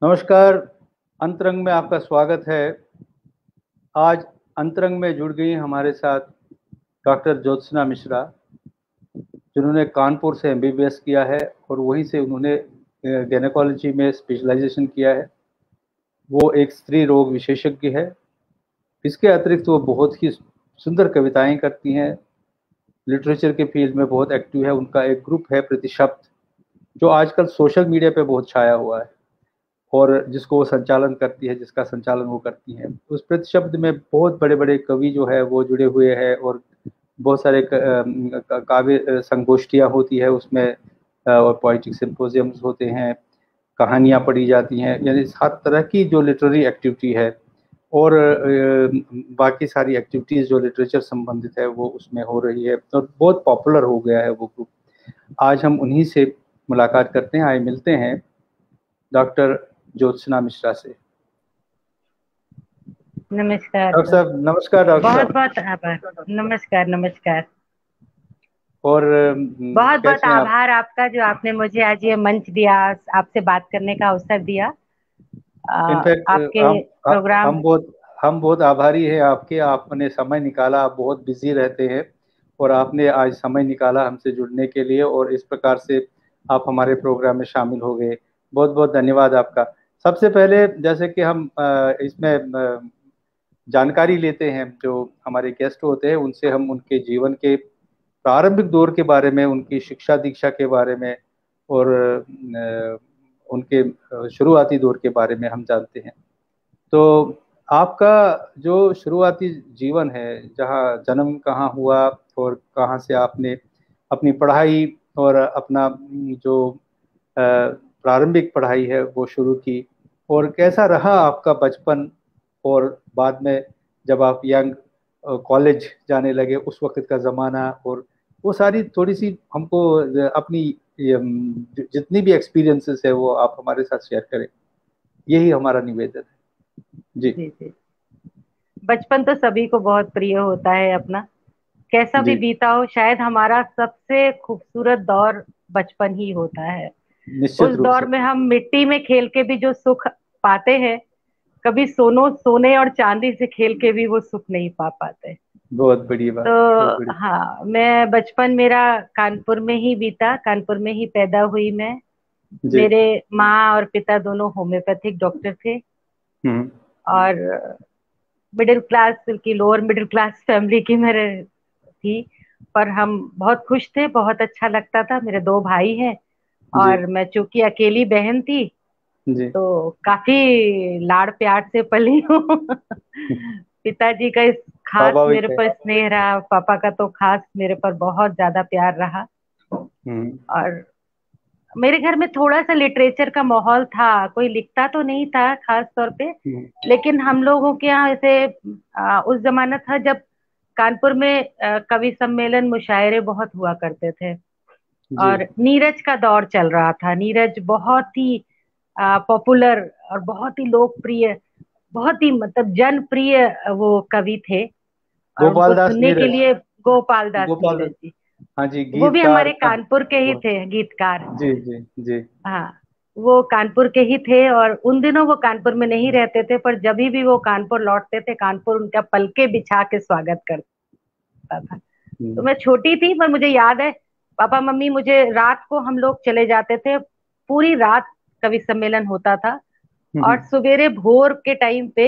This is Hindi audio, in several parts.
नमस्कार। अंतरंग में आपका स्वागत है। आज अंतरंग में जुड़ गई हमारे साथ डॉक्टर ज्योत्सना मिश्रा, जिन्होंने कानपुर से एमबीबीएस किया है और वहीं से उन्होंने गायनेकोलॉजी में स्पेशलाइजेशन किया है। वो एक स्त्री रोग विशेषज्ञ है। इसके अतिरिक्त वो बहुत ही सुंदर कविताएं करती हैं। लिटरेचर के फील्ड में बहुत एक्टिव है। उनका एक ग्रुप है प्रतिशब्द, जो आजकल सोशल मीडिया पे बहुत छाया हुआ है और जिसको वो संचालन करती है, जिसका संचालन वो करती हैं। उस प्रतिशब्द में बहुत बड़े बड़े कवि जो है वो जुड़े हुए हैं और बहुत सारे काव्य संगोष्ठियाँ होती है उसमें, और पोइटिक सिम्पोजियम्स होते हैं, कहानियाँ पढ़ी जाती हैं, यानी हर तरह की जो लिटरेरी एक्टिविटी है और बाकी सारी एक्टिविटीज़ जो लिटरेचर संबंधित है वो उसमें हो रही है और बहुत पॉपुलर हो गया है वो ग्रुप। आज हम उन्हीं से मुलाकात करते हैं। आइए मिलते हैं डॉक्टर ज्योत्सना मिश्रा से। नमस्कार डॉक्टर सर। साहब नमस्कार। डॉक्टर बहुत साहब बहुत आभार। नमस्कार नमस्कार। और बहुत बहुत कैसे हैं आप? आभार आपका, जो आपने मुझे आज ये मंच दिया, आपसे बात करने का अवसर दिया। इनफैक्ट आपके हम प्रोग्राम। हम बहुत आभारी हैं आपके। आपने समय निकाला, आप बहुत बिजी रहते हैं और आपने आज समय निकाला हमसे जुड़ने के लिए और इस प्रकार से आप हमारे प्रोग्राम में शामिल हो गए। बहुत बहुत धन्यवाद आपका। सबसे पहले जैसे कि हम इसमें जानकारी लेते हैं, जो हमारे गेस्ट होते हैं उनसे हम उनके जीवन के प्रारंभिक दौर के बारे में, उनकी शिक्षा दीक्षा के बारे में और उनके शुरुआती दौर के बारे में हम जानते हैं। तो आपका जो शुरुआती जीवन है, जहाँ जन्म कहाँ हुआ और कहाँ से आपने अपनी पढ़ाई और अपना जो प्रारंभिक पढ़ाई है वो शुरू की, और कैसा रहा आपका बचपन, और बाद में जब आप यंग कॉलेज जाने लगे उस वक्त का ज़माना, और वो सारी थोड़ी सी हमको अपनी जितनी भी एक्सपीरियंसेस है वो आप हमारे साथ शेयर करें। यही हमारा निवेदन है जी। जी जी। बचपन तो सभी को बहुत प्रिय होता है अपना, कैसा भी जी बीता हो। शायद हमारा सबसे खूबसूरत दौर बचपन ही होता है। निश्चित उस रूप दौर से। में हम मिट्टी में खेल के भी जो सुख पाते हैं, कभी सोने और चांदी से खेल के भी वो सुख नहीं पा पाते। बहुत बड़ी बात, बहुत तो बड़ी। हाँ, मैं बचपन मेरा कानपुर में ही बीता, कानपुर में ही पैदा हुई मैं। जी। मेरे माँ और पिता दोनों होम्योपैथिक डॉक्टर थे। हम्म। और मिडिल क्लास की, लोअर मिडिल क्लास फैमिली की मेरे थी। पर हम बहुत खुश थे, बहुत अच्छा लगता था। मेरे दो भाई हैं जी और मैं चूंकि अकेली बहन थी, जी। तो काफी लाड़ प्यार से पली हूँ। पिताजी का इस खास स्वाभाविक मेरे है। पर स्नेह रहा, पापा का तो खास मेरे पर बहुत ज्यादा प्यार रहा। हम्म। और मेरे घर में थोड़ा सा लिटरेचर का माहौल था, कोई लिखता तो नहीं था खास तौर पे, हम्म। लेकिन हम लोगों के यहाँ ऐसे उस जमाना था जब कानपुर में कवि सम्मेलन मुशायरे बहुत हुआ करते थे। जी। और नीरज का दौर चल रहा था। नीरज बहुत ही पॉपुलर और बहुत ही लोकप्रिय, बहुत ही मतलब जनप्रिय वो कवि थे। और उनको गोपाल दास सुनने के नीरज। लिए गोपाल दास गोपाल नीरज दास। जी, हाँ जी, वो भी गीतकार हमारे का। कानपुर के ही वो। थे, गीतकार। जी जी जी। हाँ, वो कानपुर के ही थे। और उन दिनों वो कानपुर में नहीं रहते थे, पर जब भी वो कानपुर लौटते थे, कानपुर उनका पलके बिछा के स्वागत करता था। तो हम्म। मैं छोटी थी, पर मुझे याद है पापा मम्मी मुझे, रात को हम लोग चले जाते थे, पूरी रात कवि सम्मेलन होता था। और हम्म। सवेरे भोर के टाइम पे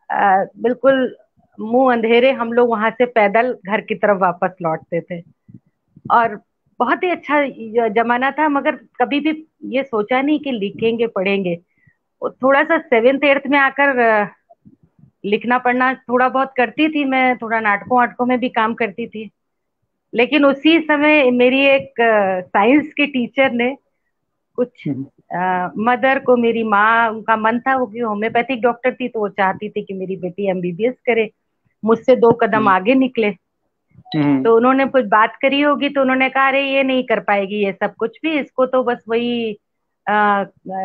बिल्कुल मुंह अंधेरे हम लोग वहां से पैदल घर की तरफ वापस लौटते थे। और बहुत ही अच्छा जमाना था। मगर कभी भी ये सोचा नहीं कि लिखेंगे पढ़ेंगे। वो थोड़ा सा सेवेंथ एट्थ में आकर लिखना पढ़ना थोड़ा बहुत करती थी मैं, थोड़ा नाटकों वाटकों में भी काम करती थी। लेकिन उसी समय मेरी एक साइंस की टीचर ने कुछ, हम्म। मदर को, मेरी माँ, उनका मन था, वो कि होम्योपैथिक डॉक्टर थी, तो वो चाहती थी कि मेरी बेटी एमबीबीएस करे, मुझसे दो कदम हम्म। आगे निकले। हम्म। तो उन्होंने कुछ बात करी होगी, तो उन्होंने कहा अरे ये नहीं कर पाएगी ये सब कुछ भी, इसको तो बस वही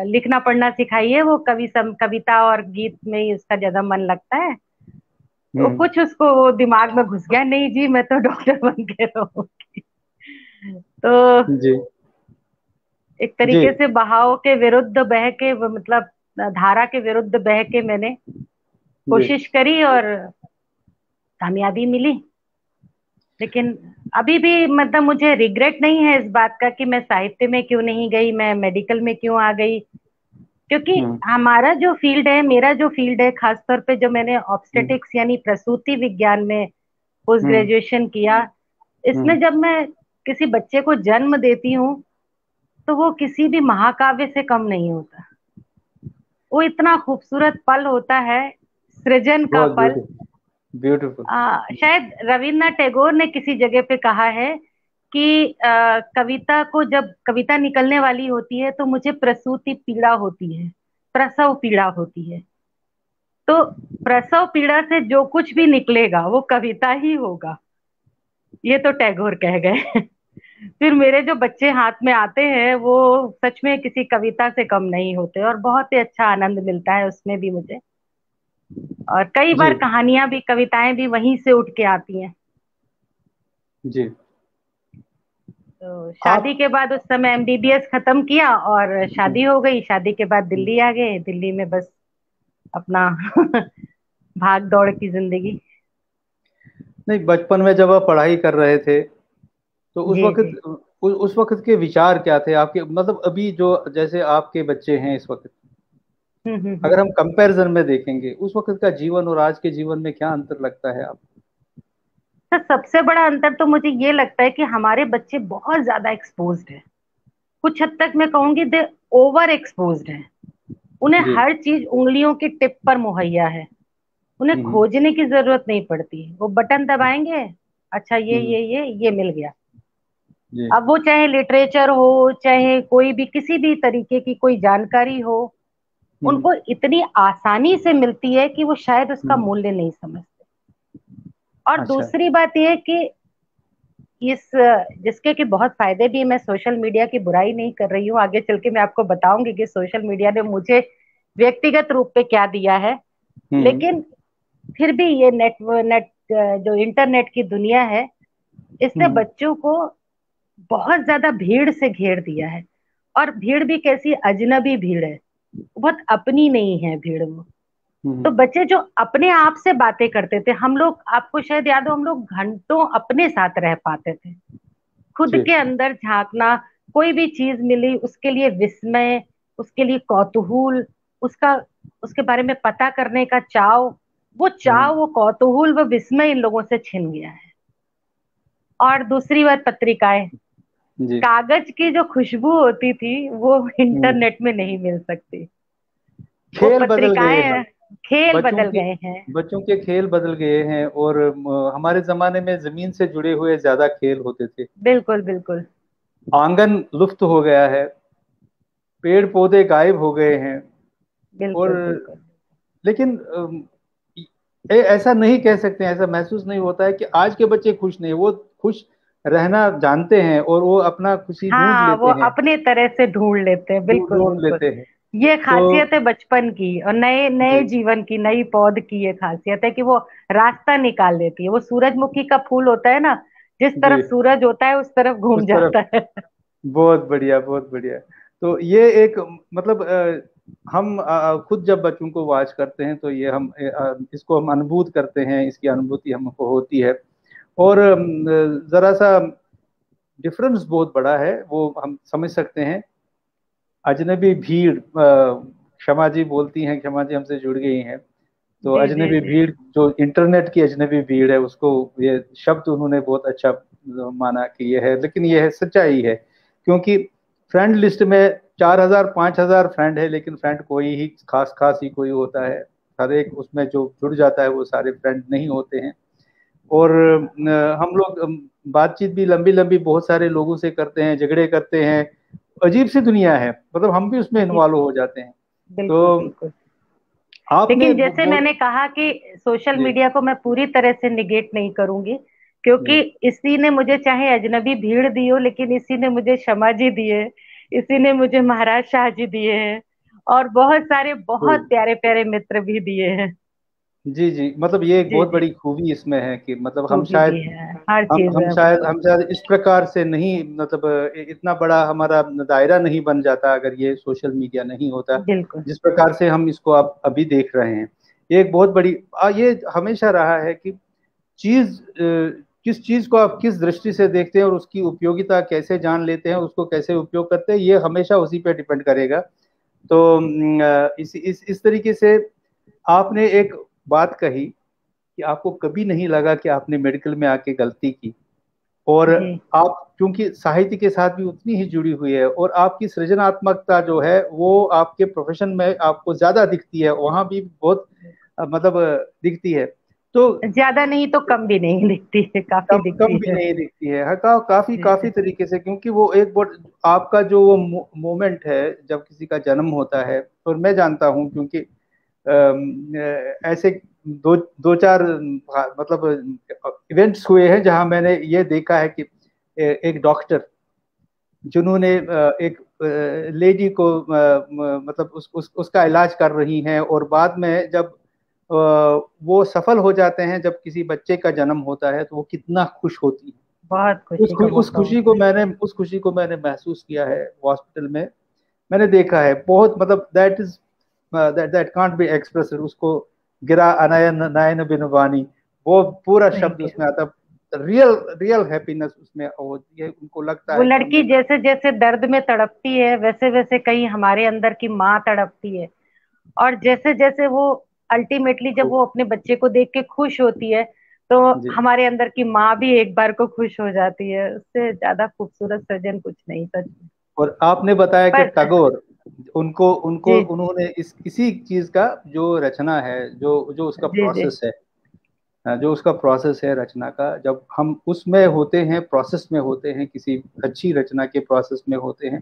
लिखना पढ़ना सिखाइए, वो कविता और गीत में ही उसका ज्यादा मन लगता है। तो हम्म। कुछ उसको वो दिमाग में घुस गया, नहीं जी मैं तो डॉक्टर बन के रहूंगी। तो जी एक जी। तरीके से बहाव के विरुद्ध बह के, वो मतलब धारा के विरुद्ध बह के मैंने जी। कोशिश करी और कामयाबी मिली। लेकिन अभी भी मतलब मुझे रिग्रेट नहीं है इस बात का कि मैं साहित्य में क्यों नहीं गई, मैं मेडिकल में क्यों आ गई। क्योंकि हम्म। हमारा जो फील्ड है, मेरा जो फील्ड है, खासतौर पे जो मैंने हम्म। ऑब्स्टेटिक्स यानी प्रसूति विज्ञान में पोस्ट हम्म। ग्रेजुएशन किया, हम्म। इसमें जब मैं किसी बच्चे को जन्म देती हूँ तो वो किसी भी महाकाव्य से कम नहीं होता। वो इतना खूबसूरत पल होता है, सृजन का बहुत पल। ब्यूटीफुल। ब्यूटीफुल। शायद रविन्द्रनाथ टैगोर ने किसी जगह पे कहा है कि कविता को जब कविता निकलने वाली होती है तो मुझे प्रसूति पीड़ा होती है, प्रसव पीड़ा होती है। तो प्रसव पीड़ा से जो कुछ भी निकलेगा वो कविता ही होगा, ये तो टैगोर कह गए। फिर मेरे जो बच्चे हाथ में आते हैं वो सच में किसी कविता से कम नहीं होते, और बहुत ही अच्छा आनंद मिलता है उसमें भी मुझे। और कई जी। बार कहानियां भी, कविताएं भी वहीं से उठ के आती हैं। जी। तो आप। शादी के बाद उस समय एमबीबीएस खत्म किया और हम्म। शादी हो गई। शादी के बाद दिल्ली आ गए। दिल्ली में बस अपना भाग दौड़ की जिंदगी। नहीं, बचपन में जब आप पढ़ाई कर रहे थे तो उस जी वक्त जी। उस वक्त के विचार क्या थे आपके, मतलब अभी जो जैसे आपके बच्चे हैं इस वक्त, अगर हम कंपैरिजन में देखेंगे उस वक्त का जीवन और आज के जीवन में क्या अंतर लगता है आपको? तो सबसे बड़ा अंतर तो मुझे ये लगता है कि हमारे बच्चे बहुत ज्यादा एक्सपोज्ड है। कुछ हद तक मैं कहूंगी दे ओवर एक्सपोज्ड है। उन्हें जी। हर चीज उंगलियों की टिप पर मुहैया है। उन्हें हम्म। खोजने की जरूरत नहीं पड़ती, वो बटन दबाएंगे, अच्छा ये हम्म। ये ये मिल गया। जी। अब वो चाहे लिटरेचर हो, चाहे कोई भी किसी भी तरीके की कोई जानकारी हो, हम्म। उनको इतनी आसानी से मिलती है कि वो शायद उसका हम्म। मूल्य नहीं समझते। और अच्छा। दूसरी बात यह है कि इस जिसके कि बहुत फायदे भी है, मैं सोशल मीडिया की बुराई नहीं कर रही हूँ, आगे चल के मैं आपको बताऊंगी कि सोशल मीडिया ने मुझे व्यक्तिगत रूप पे क्या दिया है। हम्म। लेकिन फिर भी ये नेट जो इंटरनेट की दुनिया है, इसने हम्म। बच्चों को बहुत ज्यादा भीड़ से घेर दिया है। और भीड़ भी कैसी अजनबी भीड़ है, बहुत अपनी नहीं है भीड़ वो। तो हम्म। बच्चे जो अपने आप से बातें करते थे, हम लोग, आपको शायद याद हो, हम लोग घंटों अपने साथ रह पाते थे, खुद जी। के अंदर झांकना। कोई भी चीज मिली उसके लिए विस्मय, उसके लिए कौतूहल, उसका उसके बारे में पता करने का चाव, वो हम्म। चाव, वो कौतूहल, वो विस्मय इन लोगों से छिन गया है। और दूसरी बात, पत्रिकाएं, जी। कागज की जो खुशबू होती थी वो हम्म। इंटरनेट में नहीं मिल सकती। वो खेल बदल गए हैं। पत्रिकाएं, खेल बच्चों बदल के गए हैं। बच्चों के खेल बदल गए हैं, और हमारे जमाने में जमीन से जुड़े हुए ज्यादा खेल होते थे। बिल्कुल बिल्कुल आंगन लुप्त हो गया है, पेड़ पौधे गायब हो गए हैं। और बिल्कुल बिल्कुल। लेकिन ऐसा नहीं कह सकते हैं, ऐसा महसूस नहीं होता है कि आज के बच्चे खुश नहीं, वो खुश रहना जानते हैं और वो अपना खुशी ढूंढ हाँ, वो लेते हैं। अपने तरह से ढूंढ लेते हैं, बिल्कुल ढूंढ बिल्कुल। लेते हैं। ये तो खासियत है बचपन की और नए नए जी। जीवन की, नई पौध की ये खासियत है कि वो रास्ता निकाल देती है। वो सूरजमुखी का फूल होता है ना, जिस जी। तरफ सूरज होता है उस तरफ उस घूम तरफ। जाता है। बहुत बढ़िया, बहुत बढ़िया। तो ये एक, मतलब हम खुद जब बच्चों को वॉच करते हैं तो ये हम इसको हम अनुभूत करते हैं, इसकी अनुभूति हमको होती है। और जरा सा डिफरेंस बहुत बड़ा है, वो हम समझ सकते हैं। अजनबी भीड़, क्षमा जी बोलती हैं, क्षमा जी हमसे जुड़ गई हैं। तो जी जी अजनबी जी। भीड़, जो इंटरनेट की अजनबी भीड़ है, उसको ये शब्द उन्होंने बहुत अच्छा माना कि ये है, लेकिन ये है, सच्चाई है। क्योंकि फ्रेंड लिस्ट में 4,000 5,000 फ्रेंड है, लेकिन फ्रेंड कोई ही खास खास ही कोई होता है। हर एक उसमें जो जुड़ जाता है वो सारे फ्रेंड नहीं होते हैं। और हम लोग बातचीत भी लंबी लंबी बहुत सारे लोगों से करते हैं, झगड़े करते हैं। अजीब सी दुनिया है, मतलब हम भी उसमें अजीब इन्वॉल्व सी, हो जाते हैं। तो बिल्कुल बिल्कुल। आपने लेकिन जैसे मैंने कहा कि सोशल जी। मीडिया को मैं पूरी तरह से निगेट नहीं करूंगी, क्योंकि जी। इसी ने मुझे चाहे अजनबी भीड़ दी हो, लेकिन इसी ने मुझे शमा जी दिए, इसी ने मुझे महाराज शाह जी दिए हैं, और बहुत सारे बहुत जी। प्यारे प्यारे मित्र भी दिए हैं। जी जी, मतलब ये एक जी बहुत जी, बड़ी खूबी इसमें है कि मतलब हम खूबी शायद भी है, हर हम चीज हम है शायद मतलब। हम शायद इस प्रकार से नहीं, मतलब इतना बड़ा हमारा दायरा नहीं बन जाता अगर ये सोशल मीडिया नहीं होता, बिल्कुल। जिस प्रकार से हम इसको आप अभी देख रहे हैं। ये एक बहुत बड़ी ये हमेशा रहा है कि चीज किस चीज को आप किस दृष्टि से देखते हैं और उसकी उपयोगिता कैसे जान लेते हैं, उसको कैसे उपयोग करते हैं, ये हमेशा उसी पे डिपेंड करेगा। तो इस तरीके से आपने एक बात कही कि आपको कभी नहीं लगा कि आपने मेडिकल में आके गलती की, और जी आप क्योंकि साहित्य के साथ भी उतनी ही जुड़ी हुई है और आपकी सृजनात्मकता जो है वो आपके प्रोफेशन में आपको ज्यादा दिखती है, वहां भी बहुत मतलब दिखती है। तो ज्यादा नहीं तो कम भी नहीं दिखती है, काफी कम कम दिखती भी है। नहीं दिखती है, हाँ, काफी जी काफी जी तरीके से, क्योंकि वो एक बहुत आपका जो वो मोमेंट है जब किसी का जन्म होता है, और मैं जानता हूँ क्योंकि ऐसे दो दो चार मतलब इवेंट्स हुए हैं जहां मैंने ये देखा है कि एक डॉक्टर जिन्होंने एक लेडी को मतलब उसका इलाज कर रही हैं, और बाद में जब वो सफल हो जाते हैं, जब किसी बच्चे का जन्म होता है तो वो कितना खुश होती है। बहुत खुशी का मौका होता है। उस खुशी को मैंने महसूस किया है हॉस्पिटल में। मैंने देखा है बहुत, मतलब that is that can't be express, उसको गिरा अनयन नयन बिन वानी, वो पूरा सही शब्द कह, उसमें आता, रियल रियल हैप्पीनेस उसमें होती है, उनको लगता वो है कि लड़की हमने। जैसे जैसे दर्द में तड़पती है, वैसे वैसे कहीं हमारे अंदर की माँ तड़पती है। और जैसे जैसे वो अल्टीमेटली जब वो अपने बच्चे को देख के खुश होती है, तो जी, हमारे अंदर की माँ भी एक बार को खुश हो जाती है। उससे ज्यादा खूबसूरत सृजन कुछ नहीं, सच में। और आपने बताया कि पर टैगोर, उनको उनको जी उन्होंने इसी चीज का जो रचना है, जो जो उसका जी जी प्रोसेस है, जो उसका प्रोसेस है रचना का, जब हम उसमें होते हैं, प्रोसेस में होते हैं, किसी अच्छी रचना के प्रोसेस में होते हैं,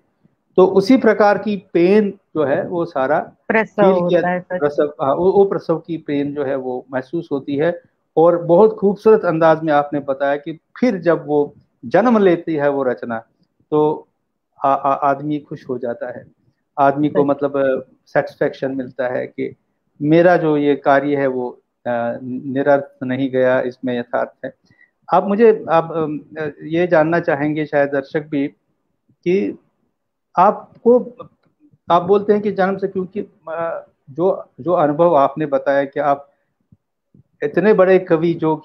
तो उसी प्रकार की पेन जो है वो सारा प्रसव फील किया, होता है, सच में। प्रसव, हाँ, वो प्रसव की पेन जो है वो महसूस होती है। और बहुत खूबसूरत अंदाज में आपने बताया कि फिर जब वो जन्म लेती है वो रचना, तो आदमी खुश हो जाता है, आदमी को सच। मतलब सेटिस्फेक्शन मिलता है कि मेरा जो ये कार्य है वो निरर्थ नहीं गया, इसमें यथार्थ है। आप मुझे आप ये जानना चाहेंगे शायद दर्शक भी कि आपको, आप बोलते हैं कि जन्म से, क्योंकि जो जो अनुभव आपने बताया कि आप इतने बड़े कवि, जो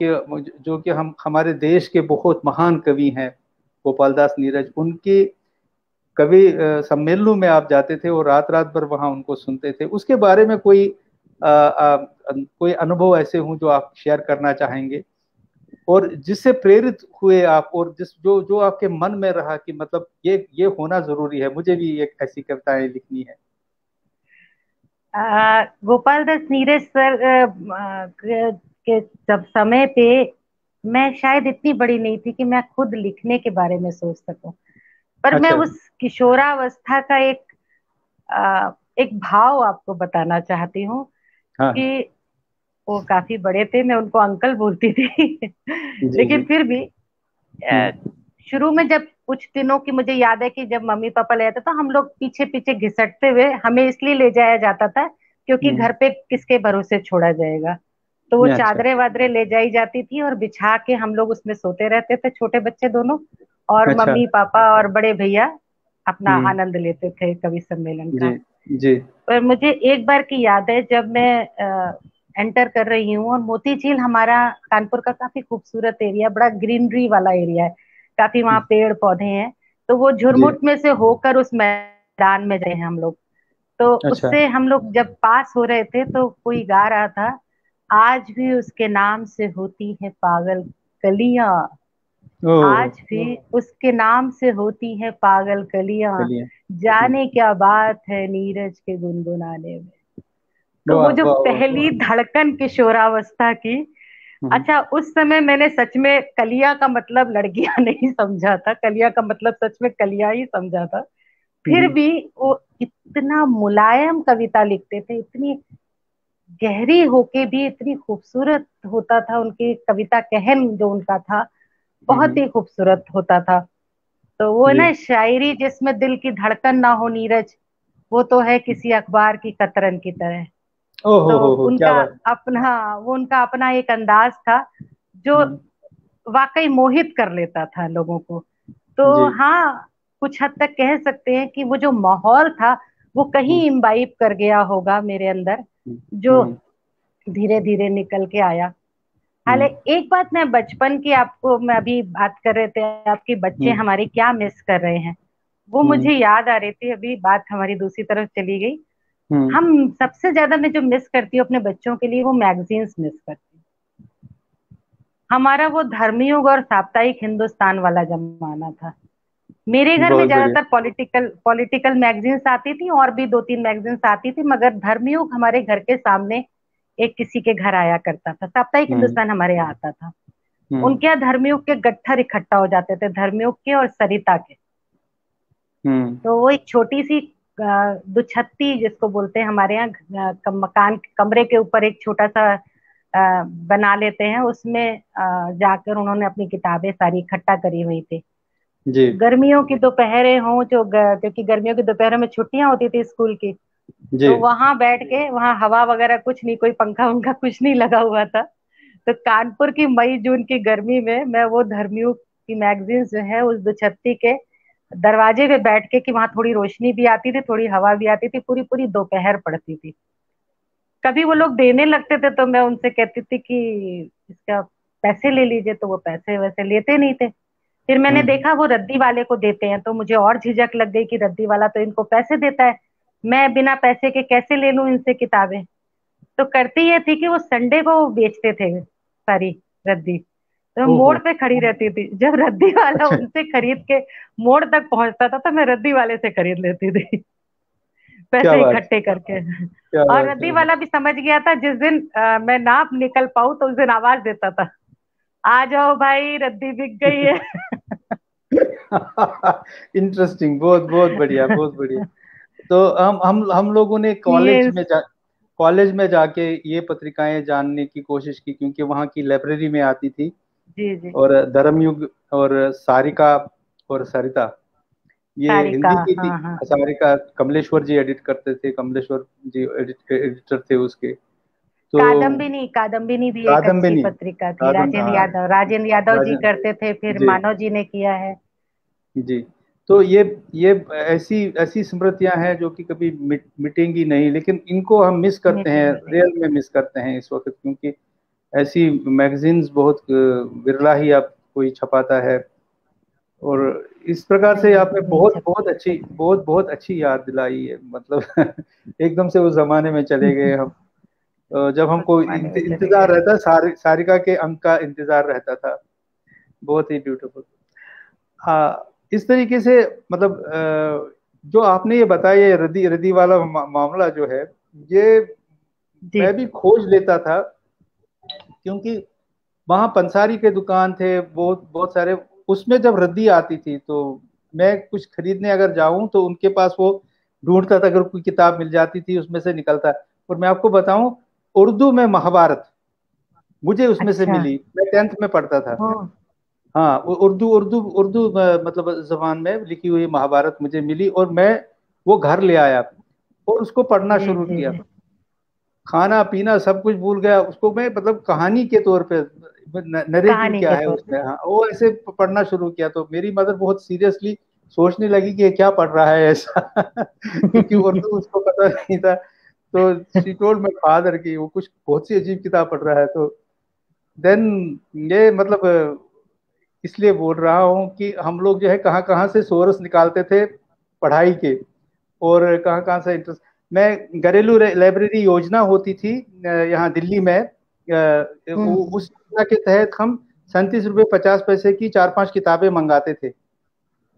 कि हम हमारे देश के बहुत महान कवि हैं, गोपाल दास नीरज, उनके कवि सम्मेलनों में आप जाते थे और रात रात भर वहां उनको सुनते थे, उसके बारे में कोई अनुभव ऐसे हों जो आप शेयर करना चाहेंगे, और जिससे प्रेरित हुए आप, और जिस जो जो आपके मन में रहा कि मतलब ये होना जरूरी है, मुझे भी एक ऐसी कविताएं लिखनी है। गोपाल दास नीरज सर के जब समय पे मैं शायद इतनी बड़ी नहीं थी कि मैं खुद लिखने के बारे में सोच सकूं। पर मैं अच्छा। उस किशोरावस्था का एक भाव आपको बताना चाहती हूँ हाँ हाँ। कि वो काफी बड़े थे, मैं उनको अंकल बोलती थी। जी लेकिन जी। फिर भी अ, शुरू में जब कुछ दिनों की मुझे याद है कि जब मम्मी पापा ले आते तो हम लोग पीछे पीछे घिसटते हुए, हमें इसलिए ले जाया जाता था क्योंकि हम्म। घर पे किसके भरोसे छोड़ा जाएगा। तो वो अच्छा चादरें वादरें ले जाई जाती थी और बिछा के हम लोग उसमें सोते रहते थे, छोटे बच्चे दोनों। और अच्छा। मम्मी पापा और बड़े भैया अपना हम्म। आनंद लेते थे कवि सम्मेलन जी का। जी। पर मुझे एक बार की याद है जब मैं एंटर कर रही हूँ, और मोती झील हमारा कानपुर का काफी खूबसूरत एरिया, बड़ा ग्रीनरी वाला एरिया है, काफी वहाँ पेड़ पौधे हैं। तो वो जी। झुरमुट में से होकर उस मैदान में गए हैं हम लोग। तो अच्छा। उससे हम लोग जब पास हो रहे थे तो कोई गा रहा था, आज भी उसके नाम से होती है पागल कलियां, ओ। आज भी उसके नाम से होती है पागल कलियां, चलिए। जाने क्या बात है नीरज के गुनगुनाने में। तो वो वाह जो वाह वाह वाह। पहली धड़कन किशोरावस्था की। हम्म। अच्छा, उस समय मैंने सच में कलिया का मतलब लड़कियां नहीं समझा था, कलिया का मतलब सच में कलिया ही समझा था। फिर हम्म। भी वो इतना मुलायम कविता लिखते थे, इतनी गहरी होके भी इतनी खूबसूरत होता था उनकी कविता कहन, जो उनका था बहुत हम्म। ही खूबसूरत होता था। तो वो जी ना शायरी जिसमें दिल की धड़कन ना हो नीरज, वो तो है किसी अखबार की कतरन की तरह। ओहो तो हो, क्या उनका बात। अपना, वो उनका अपना एक अंदाज था जो हम्म, वाकई मोहित कर लेता था लोगों को। तो जी। हाँ, कुछ हद तक कह सकते हैं कि वो जो माहौल था वो कहीं हम्म, इम्बाइब कर गया होगा मेरे अंदर, जो हम्म, धीरे धीरे निकल के आया। हाल हम्म, एक बात मैं बचपन की, आपको मैं अभी बात कर रहे थे आपके बच्चे हम्म, हमारे क्या मिस कर रहे हैं, वो हम्म, मुझे याद आ रही थी, अभी बात हमारी दूसरी तरफ चली गई। हम्म, हम सबसे ज्यादा मैं जो मिस करती हूँ अपने बच्चों के लिए वो मैगजीन्स मिस करती हूँ। हमारा वो धर्मयुग और साप्ताहिक हिंदुस्तान वाला जमाना था। मेरे घर में बहुत बढ़िया। ज्यादातर पॉलिटिकल पॉलिटिकल मैगजीन्स आती थी, और भी दो तीन मैगजीन्स आती थी, मगर धर्मयुग हमारे घर के सामने एक किसी के घर आया करता था, साप्ताहिक हम्म, हिंदुस्तान हमारे यहाँ आता था। हम्म, उनके यहाँ धर्मयुग के गट्ठर इकट्ठा हो जाते थे, धर्मयुग के और सरिता के। हम्म, तो वो एक छोटी सी दुछत्ती जिसको बोलते हैं हमारे यहाँ, मकान कमरे के ऊपर एक छोटा सा बना लेते हैं, उसमें जाकर उन्होंने अपनी किताबें सारी इकट्ठा करी हुई थी। जी, गर्मियों की दोपहरें हों जो क्योंकि गर्मियों की दोपहरों में छुट्टियां होती थी स्कूल की, जी। तो वहां बैठ के, वहां हवा वगैरह कुछ नहीं, कोई पंखा उनका कुछ नहीं लगा हुआ था, तो कानपुर की मई जून की गर्मी में मैं वो धर्मयुग की मैगजीन जो है उस दुछत्ती के दरवाजे पे बैठ के, कि वहां थोड़ी रोशनी भी आती थी, थोड़ी हवा भी आती थी, पूरी पूरी दोपहर पड़ती थी। कभी वो लोग देने लगते थे तो मैं उनसे कहती थी कि इसका पैसे ले लीजिए, तो वो पैसे वैसे लेते नहीं थे। फिर मैंने हम्म, देखा वो रद्दी वाले को देते हैं, तो मुझे और झिझक लग गई कि रद्दी वाला तो इनको पैसे देता है, मैं बिना पैसे के कैसे ले लूं इनसे किताबें। तो करती ये थी कि वो संडे को बेचते थे सारी रद्दी, तो मैं ओहो। मोड़ पे खड़ी रहती थी, जब रद्दी वाला अच्छा, उनसे खरीद के मोड़ तक पहुंचता था तो मैं रद्दी वाले से खरीद लेती थी क्या पैसे बात, इकट्ठे करके। क्या और बात, रद्दी क्या वाला भी समझ गया था, जिस दिन मैं ना निकल पाऊं तो उस दिन आवाज देता था, आ जाओ भाई रद्दी बिक गई है। इंटरेस्टिंग, बहुत बहुत बढ़िया, बहुत बढ़िया। तो हम लोगों ने ये कॉलेज में जाके ये पत्रिकाएं जानने की कोशिश की, क्योंकि वहाँ की लाइब्रेरी में आती थी। जी जी। और धर्मयुग और सारिका और सरिता, ये सारिका, हिंदी की थी। हाँ हाँ। सारिका कमलेश्वर जी एडिट करते थे, कमलेश्वर जी एडिटर थे उसके। तो कादम्बिनी, कादम्बिनी भी एक अच्छी कादम्बिनी, पत्रिका थी, कादम राजेंद्र हाँ, यादव, राजेंद्र यादव जी राजन करते थे, फिर जी, मानव जी ने किया है। जी। तो ये ऐसी ऐसी स्मृतियां हैं जो कि कभी मिटेंगी नहीं, लेकिन इनको हम मिस करते हैं, मिटेंगे नहीं। रियल में मिस करते हैं इस वक्त, क्योंकि ऐसी मैगजीन्स बहुत विरला ही अब कोई छपाता है। और इस प्रकार से नहीं आपने नहीं बहुत छप बहुत अच्छी, बहुत बहुत अच्छी याद दिलाई है, मतलब एकदम से उस जमाने में चले गए हम। जब उस हमको जमाने में चले इंतजार गए। रहता, सारिका के अंक का इंतजार रहता था। बहुत ही ब्यूटीफुल। हाँ, इस तरीके से, मतलब जो आपने ये बताया, ये रदी रदी वाला मामला जो है, ये जी। मैं भी खोज लेता था, क्योंकि वहाँ पंसारी के दुकान थे बहुत बहुत सारे। उसमें जब रद्दी आती थी तो मैं कुछ खरीदने अगर जाऊं तो उनके पास वो ढूंढता था, अगर कोई किताब मिल जाती थी उसमें से निकलता। और मैं आपको बताऊं, उर्दू में महाभारत मुझे उसमें से अच्छा। मिली, मैं 10th में पढ़ता था। ओ। हाँ, उर्दू उर्दू उर्दू मतलब जबान में लिखी हुई महाभारत मुझे मिली, और मैं वो घर ले आया और उसको पढ़ना जी शुरू जी किया। जी। खाना पीना सब कुछ भूल गया उसको मैं, मतलब कहानी के तौर पे, नरेटिव कहानी क्या के है तौर पे। उसमें, हाँ वो ऐसे पढ़ना शुरू किया। तो मेरी मदर बहुत सीरियसली सोचने लगी कि ये क्या पढ़ रहा है ऐसा क्योंकि उर्दू उसको पता नहीं था। तो शी टोल्ड माय फादर कि वो कुछ बहुत सी अजीब किताब पढ़ रहा है। तो देन ये मतलब इसलिए बोल रहा हूँ कि हम लोग जो है कहाँ कहाँ से सोर्स निकालते थे पढ़ाई के, और कहाँ कहाँ से इंटरेस्ट। मैं घरेलू लाइब्रेरी योजना होती थी यहाँ दिल्ली में, हम्म उस योजना के तहत हम 37 रुपये 50 पैसे की 4-5 किताबें मंगाते थे